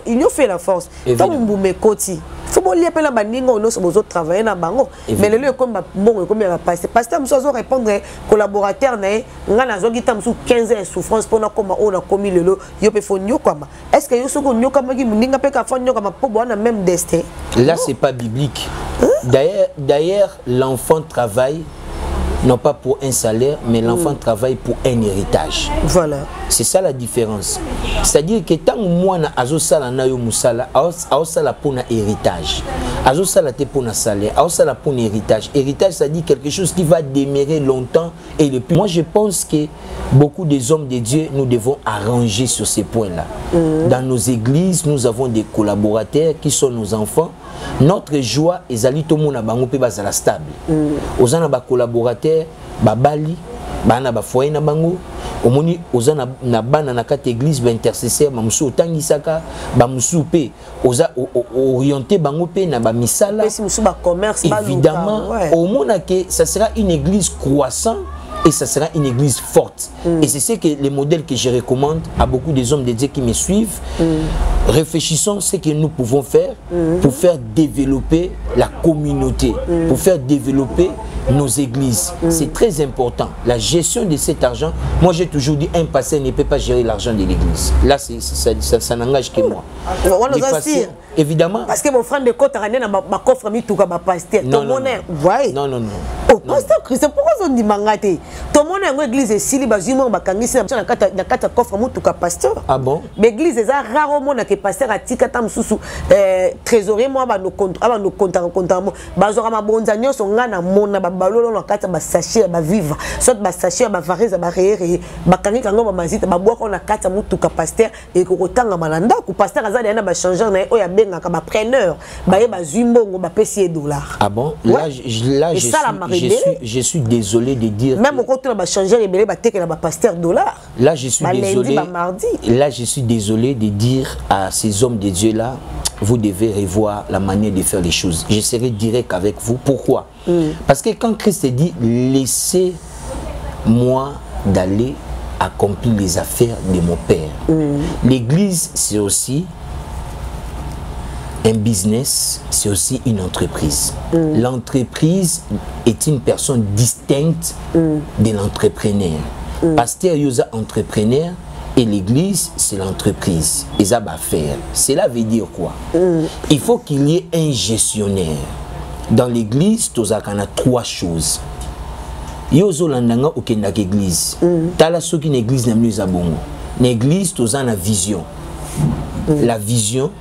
il fait la force. Comme vous me côté, faut pas lier la baninga, nous sommes besoin de travailler na bango. Mais le lieu comme bon comme la pasteur, nous sommes répondre collaborateur na ngana zogi tam sous 15 ans souffrance pour na comme on a commis le yo pe fonyo comme. Est-ce que yo soko nyo comme ki muninga pe ka fonyo comme pour bon même destin? Là c'est pas biblique. D'ailleurs, l'enfant travaille non pas pour un salaire, mais l'enfant travaille pour un héritage. Voilà. C'est ça la différence. C'est-à-dire que tant que moi, je suis pour un héritage. Je suis pour un salaire. Je suis pour un héritage. Héritage, c'est-à-dire quelque chose qui va demeurer longtemps. Et le plus. Moi, je pense que beaucoup des hommes de Dieu, nous devons arranger sur ces points-là. Dans nos églises, nous avons des collaborateurs qui sont nos enfants. Notre joie est d'aller tout le monde à stable. Aux ans collaborateurs, babali, bana ba foyer na bango, omoni oza na bana na kata église ba intercesseur ba musu otangisaka ba musu pe oza orienté bango pe na ba misala. Évidemment, au monde que ça sera une église croissante. Et ça sera une église forte. Et c'est ce que les modèles que je recommande à beaucoup des hommes de Dieu qui me suivent. Réfléchissons ce que nous pouvons faire pour faire développer la communauté, pour faire développer nos églises. C'est très important. La gestion de cet argent, moi j'ai toujours dit un pasteur ne peut pas gérer l'argent de l'église. Là, ça n'engage que moi. Évidemment. Parce que mon frère de côte a ma coffre mis tout comme pasteur. Non, non, non. Oh, pasteur Christ, pourquoi on dit mangate? Tout le monde a une église et si les bâtiments bakangisi na kata coffre mu tout comme pasteur. Ah bon? L'église est rarement que pasteur a tika tam susu trésorier moi ba no compta bazora ma bonzanyo so ngana mona ba balolo na kata ba sachet ba vivre soit ba sachet ba varese ba réer bakangi kango ba mazita ba bois na kata mu tout comme pasteur et ko tanga malanda ku pasteur azali na ba changer na oya benga ka ba preneur ba ye ba zumbongo ba pesi $. Ah bon? Là je suis désolé de dire. Même au côté va changer les ba teke na ba pasteur $. Là je suis désolé. Là je suis désolé de dire à ces hommes de Dieu là, vous devez revoir la manière de faire les choses. Je serai direct avec vous. Pourquoi? Parce que quand Christ dit laissez-moi d'aller accomplir les affaires de mon Père. L'église c'est aussi un business, c'est aussi une entreprise. L'entreprise est une personne distincte de l'entrepreneur. Pasteur Yosa entrepreneur et l'église c'est l'entreprise. Et ça va faire. Cela veut dire quoi? Il faut qu'il y ait un gestionnaire. Dans l'église, il y a 3 choses. Yozo landanga okenda l'église. Tala soki une église na mieux abongo. L'église tu as la vision. La vision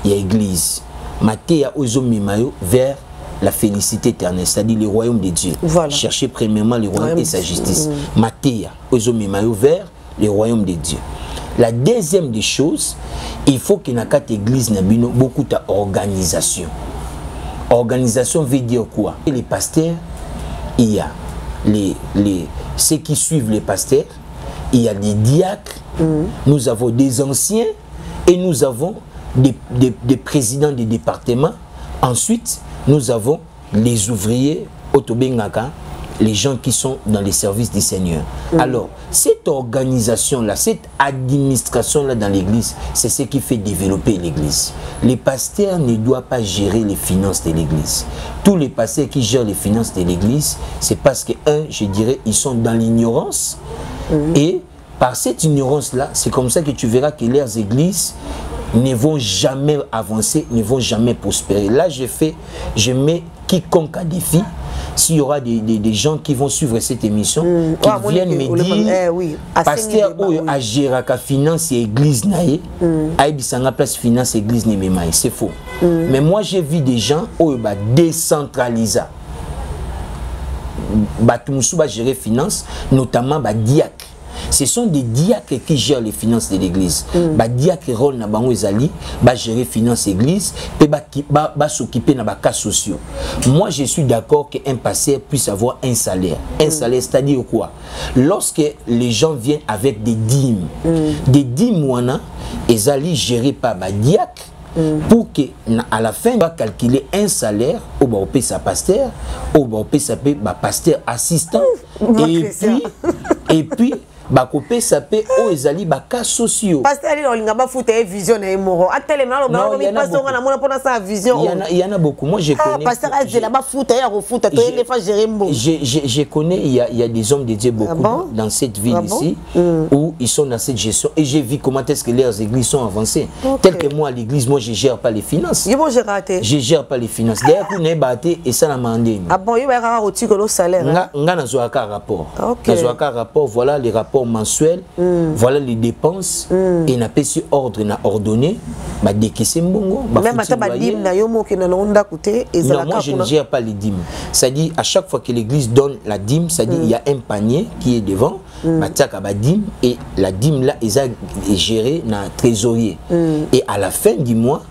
il y a l'église. Matéa ozo mimayo vers la félicité éternelle, c'est-à-dire le royaume de Dieu. Voilà. Cherchez premièrement le royaume et sa justice. Matéa ozo mimayo vers le royaume de Dieu. La deuxième des choses, il faut qu'il y ait une église nabino beaucoup d'organisation. Organisation veut dire quoi? Les pasteurs, il y a ceux qui suivent les pasteurs, il y a des diacres, nous avons des anciens et nous avons des présidents des départements. Ensuite, nous avons les ouvriers, Otobengaka, les gens qui sont dans les services du Seigneur. Alors, cette organisation-là, cette administration-là dans l'église, c'est ce qui fait développer l'église. Les pasteurs ne doivent pas gérer les finances de l'église. Tous les pasteurs qui gèrent les finances de l'église, c'est parce que, je dirais, ils sont dans l'ignorance. Et par cette ignorance-là, c'est comme ça que tu verras que leurs églises ne vont jamais avancer, ne vont jamais prospérer. Là, je mets quiconque à défi. S'il y aura des gens qui vont suivre cette émission, qui viennent me dire, pasteur a géré la finance et l'église, a place finance et l'église, c'est faux. Mais moi, j'ai vu des gens qui décentralisent. Tout va gérer finance, notamment diacre. Ce sont des diacres qui gèrent les finances de l'église. Diacre rôle na bango ezali, gérer finances église, s'occuper de cas sociaux. Moi, je suis d'accord qu'un pasteur puisse avoir un salaire. Un salaire, c'est-à-dire quoi? Lorsque les gens viennent avec des dîmes, ezali gérés par diacre. Pour qu'à la fin, on va calculer un salaire, on va payer sa pasteur, on va payer sa pasteur assistant, et puis bakopé sapé o ezali baka sociaux. Pasteur ali olinga ba futa vision na moro. Atelema lo ba mi pasteur na mona pona sa vision. Il y en a beaucoup. Moi je connais. Pasteur ali la ba futa ya ko futa to ele fa gérer mbo. Je connais il y a des hommes de Dieu beaucoup dans cette ville ici où ils sont dans cette gestion et j'ai vu comment est-ce que leurs églises sont avancées. Tel que moi à l'église, moi je gère pas les finances. Je gère pas les finances. D'ailleurs pour ne baté et ça la mandé. Ah bon, il va y avoir au titre le salaire. Nga na zo aka rapport. Na zo aka rapport, voilà les rapports mensuel, voilà les dépenses et n'a pas su ordre n'a ordonné bah décaisser mbongo même à ta dîme na yomo qui na onda côté et non, moi je ne gère pas les dîmes, ça dit à chaque fois que l'église donne la dîme, ça dit il y a un panier qui est devant bah tiaka ba dîme et la dîme là est gérée na trésorier et à la fin du mois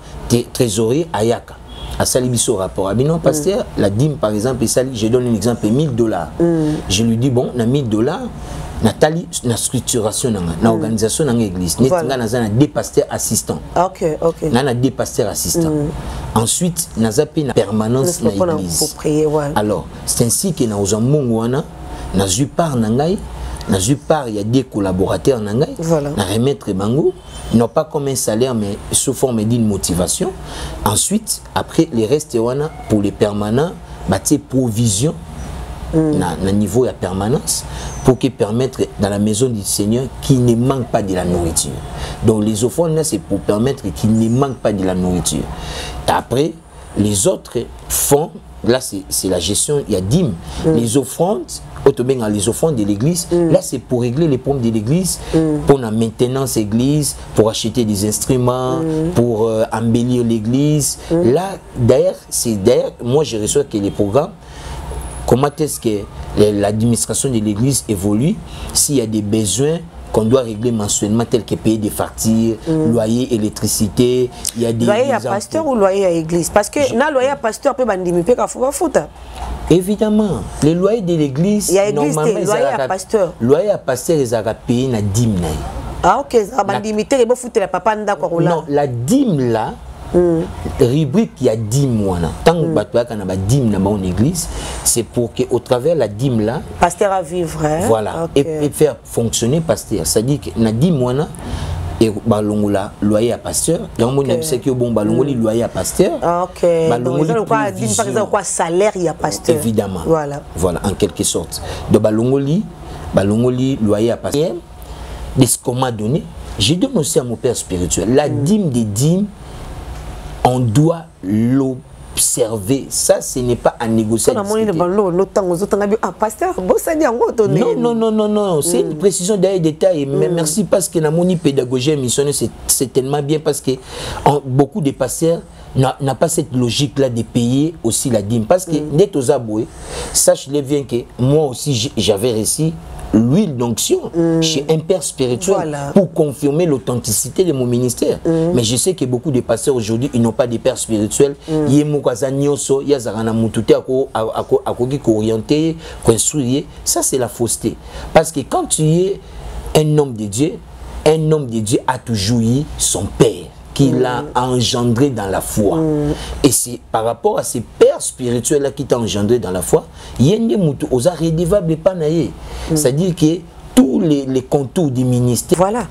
trésorier ayaka à Salibiso rapport. Non, pasteur, la dîme par exemple, je donne un exemple, $1000. Je lui dis, bon, na $1000, Nathalie, na structuration, na organisation dans l'église. Nous avons deux pasteurs assistants. Ok. Nous avons deux pasteurs assistants. Ensuite, nous avons une permanence dans l'église. Alors, c'est ainsi que nous avons eu part il y a des collaborateurs voilà. Na remettre bango, non pas comme un salaire mais sous forme d'une motivation. Ensuite, après les restes pour les permanents, bâtir provision na niveau de permanence pour qu'ils permettent dans la maison du Seigneur qu'il ne manque pas de la nourriture. Donc les offrandes c'est pour permettre qu'il ne manque pas de la nourriture. Et après les autres fonds, là c'est la gestion, il y a dîmes. Les offrandes, les offrandes de l'église, là c'est pour régler les problèmes de l'église, pour la maintenance de l'église, pour acheter des instruments, pour embellir l'église. Là d'ailleurs, moi je reçois que les programmes, comment est-ce que l'administration de l'église évolue, s'il y a des besoins qu'on doit régler mensuellement, tels que payer des factures, loyer, électricité, il y a des... Loyer à pasteur ou loyer à église? Parce que na loyer à pasteur peut bandimiper quand faut foutre. Évidemment, les loyers de l'église, normalement, loyer à pasteur. Loyer à pasteur, ils ont payé na dîme. Ah ok, ça bandimiter, il faut foutre la papa d'accord là. Non, la dîme là, rubrique il y a 10 mois tant que dîme dans mon église, c'est pour que au travers la dîme là pasteur à vivre voilà et faire fonctionner pasteur, ça dit que na 10 mois et balongola loyer à pasteur donc mon c'est que bon balongoli loyer à pasteur OK balongoli quoi dîme par exemple quoi salaire il y a pasteur évidemment voilà en quelque sorte de balongoli loyer à pasteur de ce qu'on m'a donné, je donne aussi à mon père spirituel la dîme des dîmes. On doit l'observer. Ça, ce n'est pas à négocier. Non, c'est une précision d'ailleurs détail. Mais merci parce que la pédagogie missionnée, c'est tellement bien parce que beaucoup de pasteurs n'a pas cette logique-là de payer aussi la dîme. Parce que, net aux aboués, sache-le bien que moi aussi, j'avais réussi l'huile d'onction chez un père spirituel pour confirmer l'authenticité de mon ministère. Mais je sais que beaucoup de pasteurs aujourd'hui, ils n'ont pas de père spirituel. Ça, c'est la fausseté. Parce que quand tu es un homme de Dieu a toujours eu son père qui l'a engendré dans la foi. Et c'est par rapport à ces pères spirituels-là qui t'ont engendré dans la foi, yende mutu osa redevable pas naïe. C'est-à-dire que tous les contours du ministère. Voilà.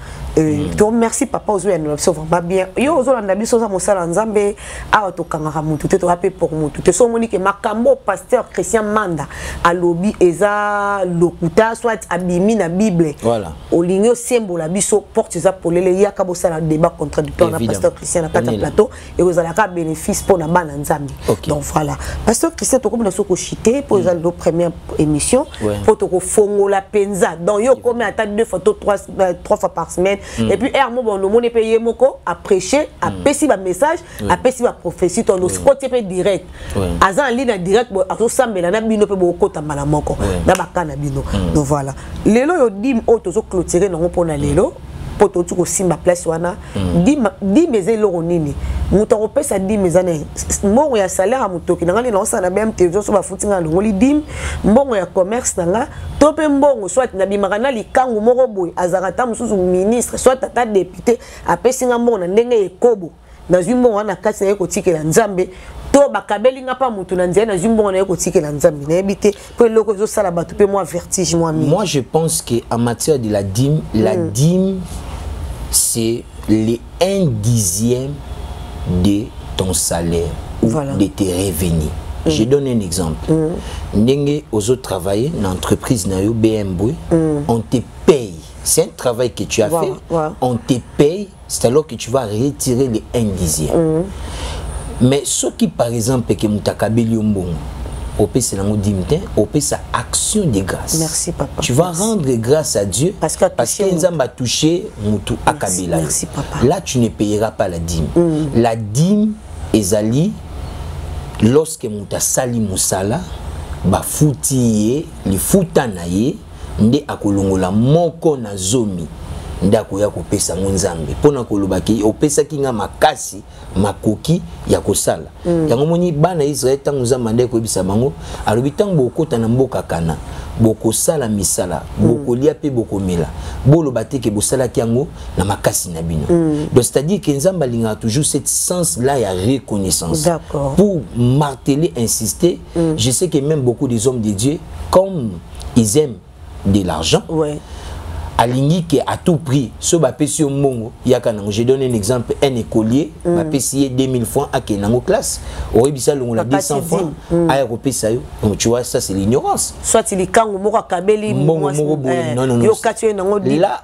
Donc merci papa aux yeux nous vraiment bien. Yo aux yeux ndabi soza mosala nzambe a to kangara mutu te to rappeler pour mutu. Te so moni que makambo pasteur Christian Manda a lobby eza lokuta soit abimi na Bible. Voilà. Olingo sembola biso porte za polele yaka bosala débat contradictoire na pasteur Christian na kata plateau et vous allez avoir bénéfice pour na bana nzambe. Donc voilà. Pasteur Christian to comme na soko chité pour la première émission pour to fongola penza. Donc yo comme à 2 fois 3 fois par semaine. Et puis Hermo bon le monde payé moko à prêcher à péci ba message à péci ba prophétie ton le côté pe direct azan ligne direct bo azo sambela na bino pe bo kota mala moko na bakana bino. Donc voilà lelo yo dim auto zo clôturer nango pona lelo poto tu ko simba place wana dim ezelo nini muto ko pesa dim ezana mbongo ya salaire a mutoki nanga na osana même télévision so ba futinga ngoli dim mbongo ya commerce nanga to pe mbongo soit na bimaka na likangu moko boy azakata mususu ministre soit tata député apesinga mbongo na ndenge ekobo na zimbo wana kati na yeko tikela nzambe to bakabelinga pa mutu na nzela na zimbo wana yeko tikela nzambe na ebité pe loko zo sala batu pe moi vertige moi. Moi je pense que en matière de la dîme c'est les 1/10 de ton salaire ou de tes revenus. Je donne un exemple. Ndenge aux autres travailler dans l'entreprise na yo BMW, on te paye. C'est un travail que tu as fait. On te paye, c'est alors que tu vas retirer les 1/10. Mais ce qui par exemple que mutakabeli mbongo, opé c'est nango dimte, opé sa action de grâce. Merci papa. Tu vas rendre grâce à Dieu parce que nzamba a touché mutu akabela. Merci papa. Là tu ne payeras pas la dîme. La dîme ezali lorsque muta sali musala ba futi li futa na ye nde akolongola moko na zomi nde akoya kopesa nzambe pona kolobaki opesa kinga makasi makoki ya kosala yango moni bana Israël tango nzambe nde ko bisa bango alobi tango bokota na mboka kana bokosala misala bokolia pe bokomela boloba te ke bosala kiango na makasi na bino. Donc c'est-à-dire que nzambe linga toujours cette sens là ya reconnaissance pour marteler insister. Je sais que même beaucoup des hommes de Dieu comme ils aiment de l'argent aligné que à tout prix ce bapesi au mongo yakana. Je donne un exemple, un écolier bapesi 2000 francs à kenango classe orebisa longola 200 francs à europésa yo. Tu vois ça c'est l'ignorance. Soit il kango moko kabeli non yo katio nango là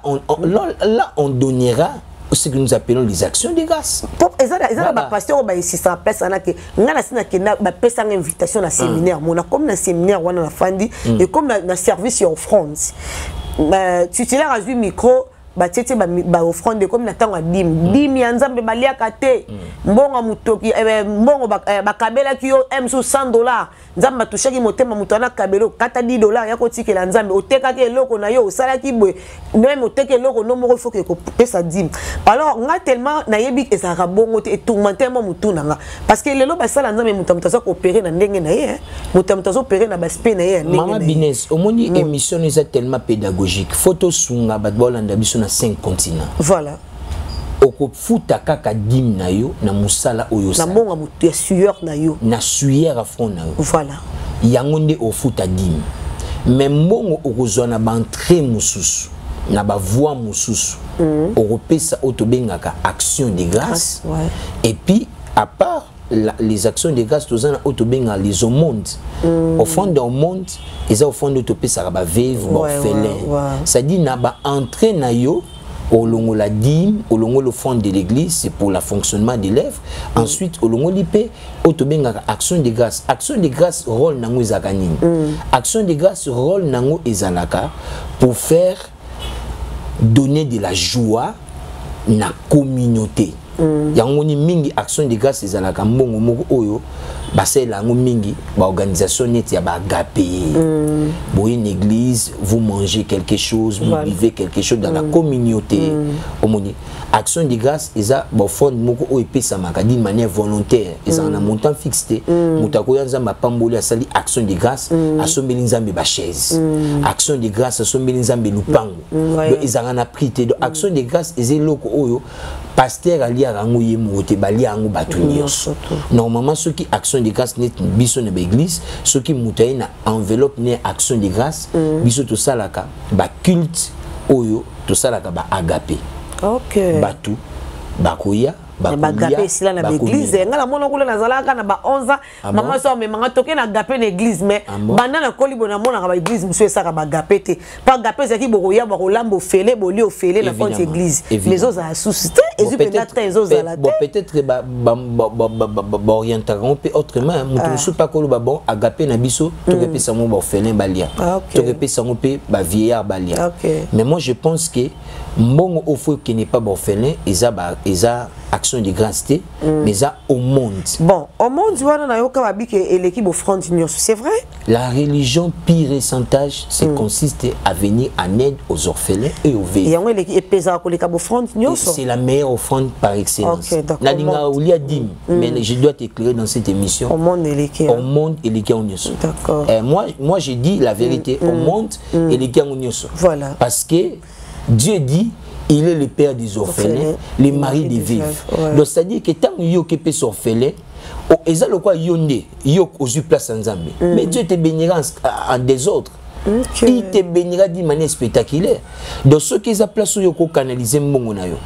on donnera ce que nous appelons les actions de grâce. Ezala ba pasteur ba insista pesa na ke ngana sina ke na ba pesa nga invitation na séminaire mona comme na séminaire wana na fandi et comme na service en France. Titulaire a eu micro batete ba offrande comme na tango dim ya nzambe baliaka te mbongo mutoki mbongo bakabela ki yo m $100 nzambe touchaki motema mutana kabelo kata $10 ya kotikela nzambe otekaki eloko na yo osalaki boye même oteke eloko no moko faut que ko pesa dim. Alors nga tellement na yebi ezaka bongo te tourmentement mutuna nga parce que lelo basala nzambe mutamutaza ko opérer na ndenge na ye mutamutaza opérer na baspe na ye ndenge. Mama Bines omoni émission est tellement pédagogique photo sunga batbolanda biso 5 continents. Voilà. Oko futa kaka dim na yo na musala oyo sa. Na monga mutu ya sueur na yo. Na sueur à fond na yo. Voilà. Yango nde o futa dim. Mais mbongo okozwa na bantre mususu na ba voix mususu. Oko pesa otobengaka action de grâce. Et puis à part les actions de grâce tous en autobenga les au monde au fond d'un monde et ça au fond de topé ça va vivre orphelin ça dit na ba entrer na yo au longo la dîme au longo le fond de l'église c'est pour le fonctionnement des lèvres ensuite au longo l'ipé autobenga action de grâce rôle nango ezakani action de grâce rôle nango ezalaka pour faire donner de la joie na communauté. Yango ni mingi action de grâce ezalaka mbongo moko oyo basé la mingi ba organisation net ya ba agapé bon une église vous mangez quelque chose vous vivez quelque chose dans la communauté omoni action de grâce eza ba fond moko o epesa maka d'une manière volontaire eza na montant fixé mutako ya nzamba pamboli asali action de grâce asombeli nzambe ba chaise action de grâce asombeli nzambe lupango donc eza na prité donc action de grâce eza loko oyo pasteur ali arango yemo te bali ango batu nyonso normalement ceux qui action de grâce net biso na église ceux qui mutaye na enveloppe ne action de grâce biso to salaka ba culte oyo to salaka ba agapé OK batu bakoya bagapé sila na l'église ngala mona kula nazalaka na ba 11 ans maman so me manga toke na gapé na église mais banda na kolibo na mona ba église muso esaka ba gapé te pas gapé c'est qui bokoya ba kolambo félé boli au félé na fond église mais aux a suscité et je peut-être aux a la peut-être ba orientaront autrement muto pas koloba bon agapé na biso to repesa mo ba félé balia to repesa mo pe ba vieillard balia mais moi je pense que mbongo au fond qui n'est pas bon félé eza action de grâce mais ça au monde. Bon, au monde, c'est vrai? La religion pire récentage, c'est consiste à venir en aide aux orphelins et aux veillés. C'est la meilleure offrande par excellence. Mais je dois t'éclairer dans cette émission. Au monde et les D'accord. Moi, je dis la vérité. Au monde et les Voilà. Parce que Dieu dit il est le père des orphelins, le mari des veuves. Donc c'est-à-dire que tant que tu es orphelin, et ça le quoi yonde, yo aux place en Zambie. Mais Dieu te bénira en désordre. Il te bénira d'une manière spectaculaire. Donc ceux qui ont place où ils canaliser mbongo na yo.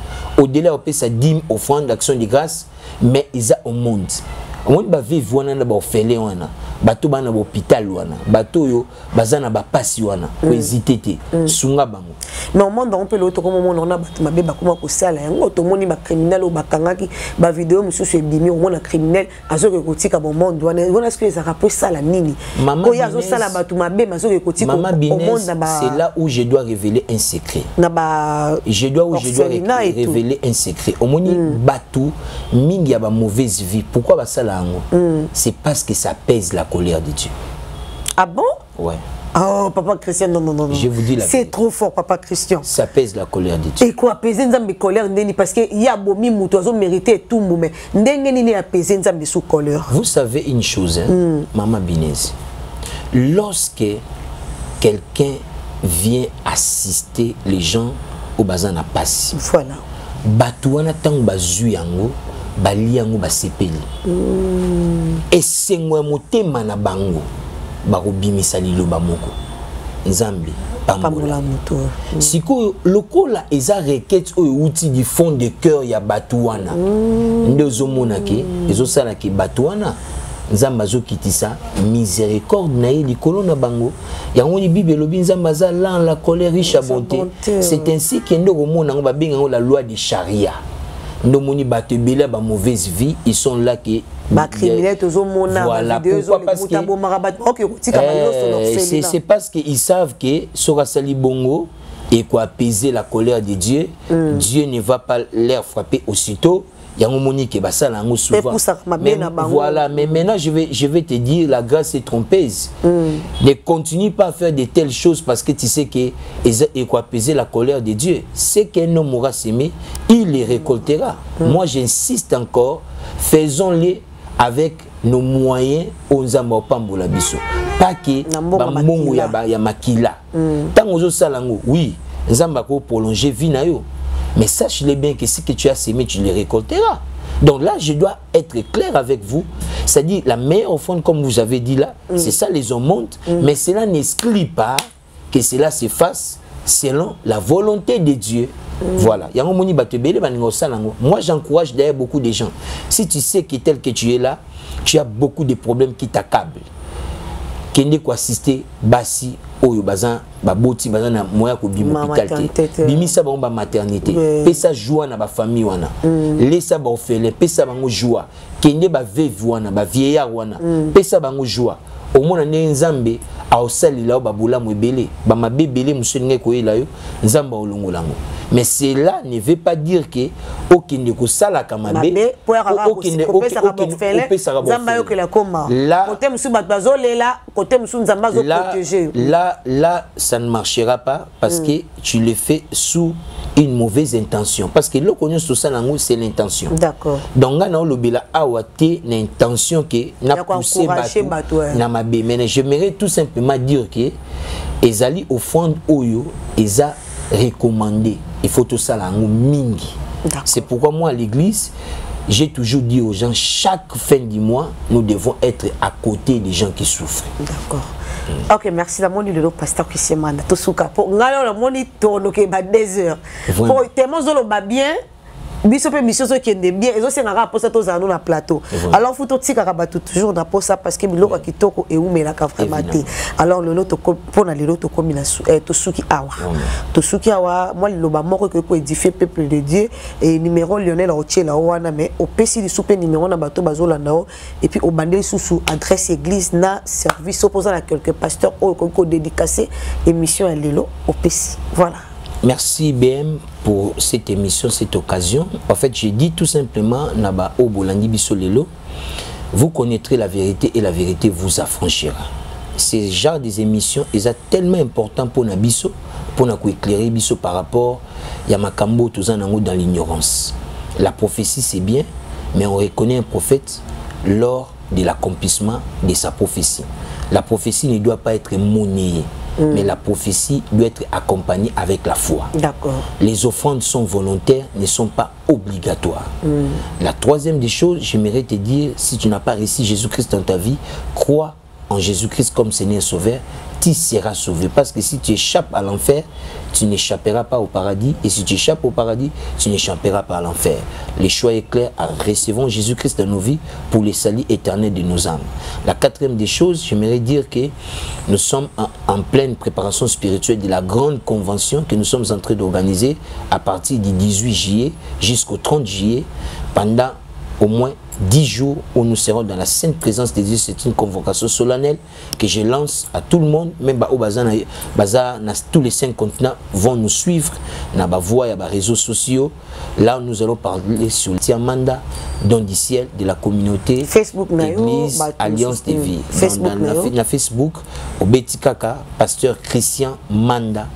Au-delà on peut sa dîme offrande d'action de grâce, mais ils ont au monde. Au monde ba veuve wana na ba orphelin wana. Bato bana hôpital wana bato yo bazana ba pasi wana ko hésiter te sunga bango mais au monde on peut l'autre comme on a bato mabe ba kuma ko sala yango to moni ba criminel o bakangaki ba vidéo mususu ebimi on a criminel azoke kotika bon monde wana on ce que ça rappelle sala nini ko ya zo sala bato mabe mazoke kotika au monde c'est là où je dois révéler un secret na ba je dois révéler un secret au moni bato mingi ya ba mauvaise vie pourquoi ba sala yango c'est parce que ça pèse la colère de Dieu. Ah bon? Ouais. Oh, papa Christian, non. Je vous dis la c'est trop fort, papa Christian. Ça pèse la colère de Dieu. Et quoi, apaiser nzambe colère parce que y a bomi mutozo mérité tout mais ndenge nini apaiser nzambe sous colère. Vous savez une chose, hein, Maman Binez. Lorsque quelqu'un vient assister les gens au bazan à passe. Voilà. Batouana tang bazu yango. Bali yango basepeli et sengwa motema na bango bakobimisa liloba moko nzambe pambola moto siko lokola eza requête oyo outil du fond de cœur ya batouana ndezo monaki ezosala ki batouana nzambe azokitisa miséricorde na ye likolo na bango yango ni bible elobi nzambe aza lent la colère riche à bonté c'est ainsi que ndeko mona ngo babenga la loi de charia. Ndomoni batebela ba mauvaise vie ils sont là que ba criminel tozo mona voilà pourquoi parce que c'est parce que ils savent que sera sali bongo et quoi apaiser la colère de Dieu Dieu ne va pas leur frapper aussitôt yango moni que basala ngo souvent voilà mais maintenant je vais te dire la grâce est trompeuse ne continue pas à faire de telles choses parce que tu sais que et quoi apaiser la colère de Dieu c'est qu'un homme aura semé il les récoltera moi j'insiste encore faisons-les avec nos moyens aux nzamba pambola biso pas que ba mongo ya makila tant ozo salango oui nzamba ko prolonger vie na yo. Mais sache-le bien que ce que tu as semé, tu le récolteras. Donc là, je dois être clair avec vous. C'est-à-dire, la meilleure offrande, comme vous avez dit là, c'est ça les hommes montent. Mais cela n'exclut pas que cela se fasse selon la volonté de Dieu. Voilà. Moi, j'encourage d'ailleurs beaucoup de gens. Si tu sais que tel que tu es là, tu as beaucoup de problèmes qui t'accablent. Kende ko assister basi oyo bazan baboti bazan na moya ko bima hôpital te bimisa ba maternité pesa joie na ba famille wana laissa ba orphelin pesa bango joie kende ba veuve wana ba vieillard wana pesa bango joie au mona ne nzambe a osali la ba bula mo ebele ba mabebele muso nge ko ela yo nzamba olongolango Mais cela ne veut pas dire que aucun ne sala kamabe là ça ne marchera pas parce que tu le fais sous une mauvaise intention parce que le connaît tout ça c'est l'intention. D'accord. Donc là le bila awate l'intention que n'a poussé na mabe mais j'aimerais tout simplement dire que ezali au fond oyo eza recommandé. Il faut tout ça là mingi. C'est pourquoi moi à l'église, j'ai toujours dit aux gens, chaque fin du mois, nous devons être à côté des gens qui souffrent. D'accord. Ok, merci. La moni le pasteur Christian Manda. Tout souka. Pour ngalo la moni tourne que ba 2 heures. Pour tellement zolo ba bien. Biso pe mission qui est bien et aussi ngara posa to zano na plateau. Alors faut to tika kabatu toujours na posa parce que biloko kitoko e umela ka vraiment té. Alors le loto pour na le loto combination to suki awa. To suki awa moi le ba moko que pour édifier peuple de Dieu et numéro Lionel Otiela wana mais au PC du souper numéro na bato bazolanda et puis au bandeli sous adresse église na service opposant à quelques pasteurs au dédicacé émission à lelo au PC. Voilà. Merci BM pour cette émission, cette occasion. En fait, j'ai dit tout simplement, Naba Obolandi Bisolelo, vous connaîtrez la vérité et la vérité vous affranchira. Ces genres des émissions, ils sont tellement importants pour Nabiso, pour nous éclairer Biso par rapport à Yamakambo, tout ça dans l'ignorance. La prophétie, c'est bien, mais on reconnaît un prophète lors de l'accomplissement de sa prophétie. La prophétie ne doit pas être monnayée. Mais la prophétie doit être accompagnée avec la foi. D'accord. Les offrandes sont volontaires, ne sont pas obligatoires. La troisième des choses, j'aimerais te dire, si tu n'as pas reçu Jésus-Christ dans ta vie, crois en Jésus-Christ comme Seigneur Sauveur, tu seras sauvé. Parce que si tu échappes à l'enfer, tu n'échapperas pas au paradis. Et si tu échappes au paradis, tu n'échapperas pas à l'enfer. Le choix est clair, recevons Jésus-Christ dans nos vies pour le salut éternel de nos âmes. La quatrième des choses, j'aimerais dire que nous sommes en pleine préparation spirituelle de la grande convention que nous sommes en train d'organiser à partir du 18 juillet jusqu'au 30 juillet pendant au moins 10 jours où nous serons dans la sainte présence de Dieu. C'est une convocation solennelle que je lance à tout le monde, même tous les 5 continents vont nous suivre, dans la voie et les réseaux sociaux. Là, nous allons parler sur le Tiamanda, don du ciel, de la communauté, Facebook, Église, Alliance des vies. Dans Facebook, au Betikaka, pasteur Christian Manda.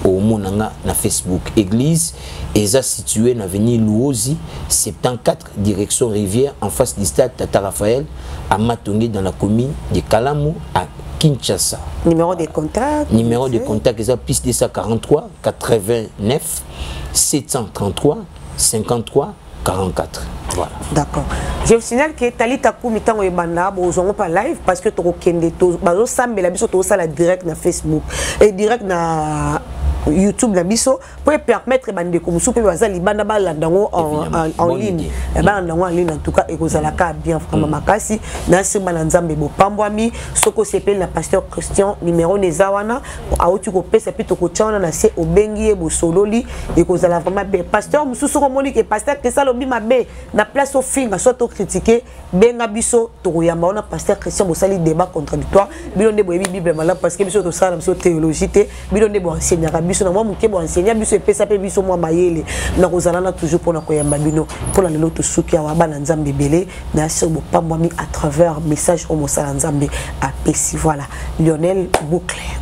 Au Monanga na Facebook église est située dans l'avenue Louosi 74 direction Rivière en face du stade Tata Raphaël à Matongé dans la commune de Kalamu à Kinshasa. Numéro de contact. Numéro de contact est plus 243 89 733 53 44. Voilà. D'accord. Je vous signale que Talita Koumitan et Banda, vous n'avez pas live parce que tu as la direct na Facebook et direct na YouTube na biso pour permettre bande comme soupe bazali banda balandango en ligne balandango en ligne en tout cas et kozalaka bien vraiment makasi na simba na nzambe bo pambwami soko sepel na pasteur Christian numéro nezawana auti ko pesa pito ko tchana na se obengi bo sololi et kozala vraiment bien pasteur mususu ko moni que pasteur que ça lobi mabe na place au finga soit to critiquer benga biso to yamba ona pasteur Christian bo sali débat contradictoire bilonde bo bible mala parce que biso to sala biso théologie te bilonde bo enseigner biso na moi muke bo enseigner biso epesa pe biso moi mayele na kozalana toujours pour na koyamba bino pour la lelo to suki ya bana nzambe belé na sur bo pambwami à travers message au mosala nzambe à pesi voilà Lionel Boucler.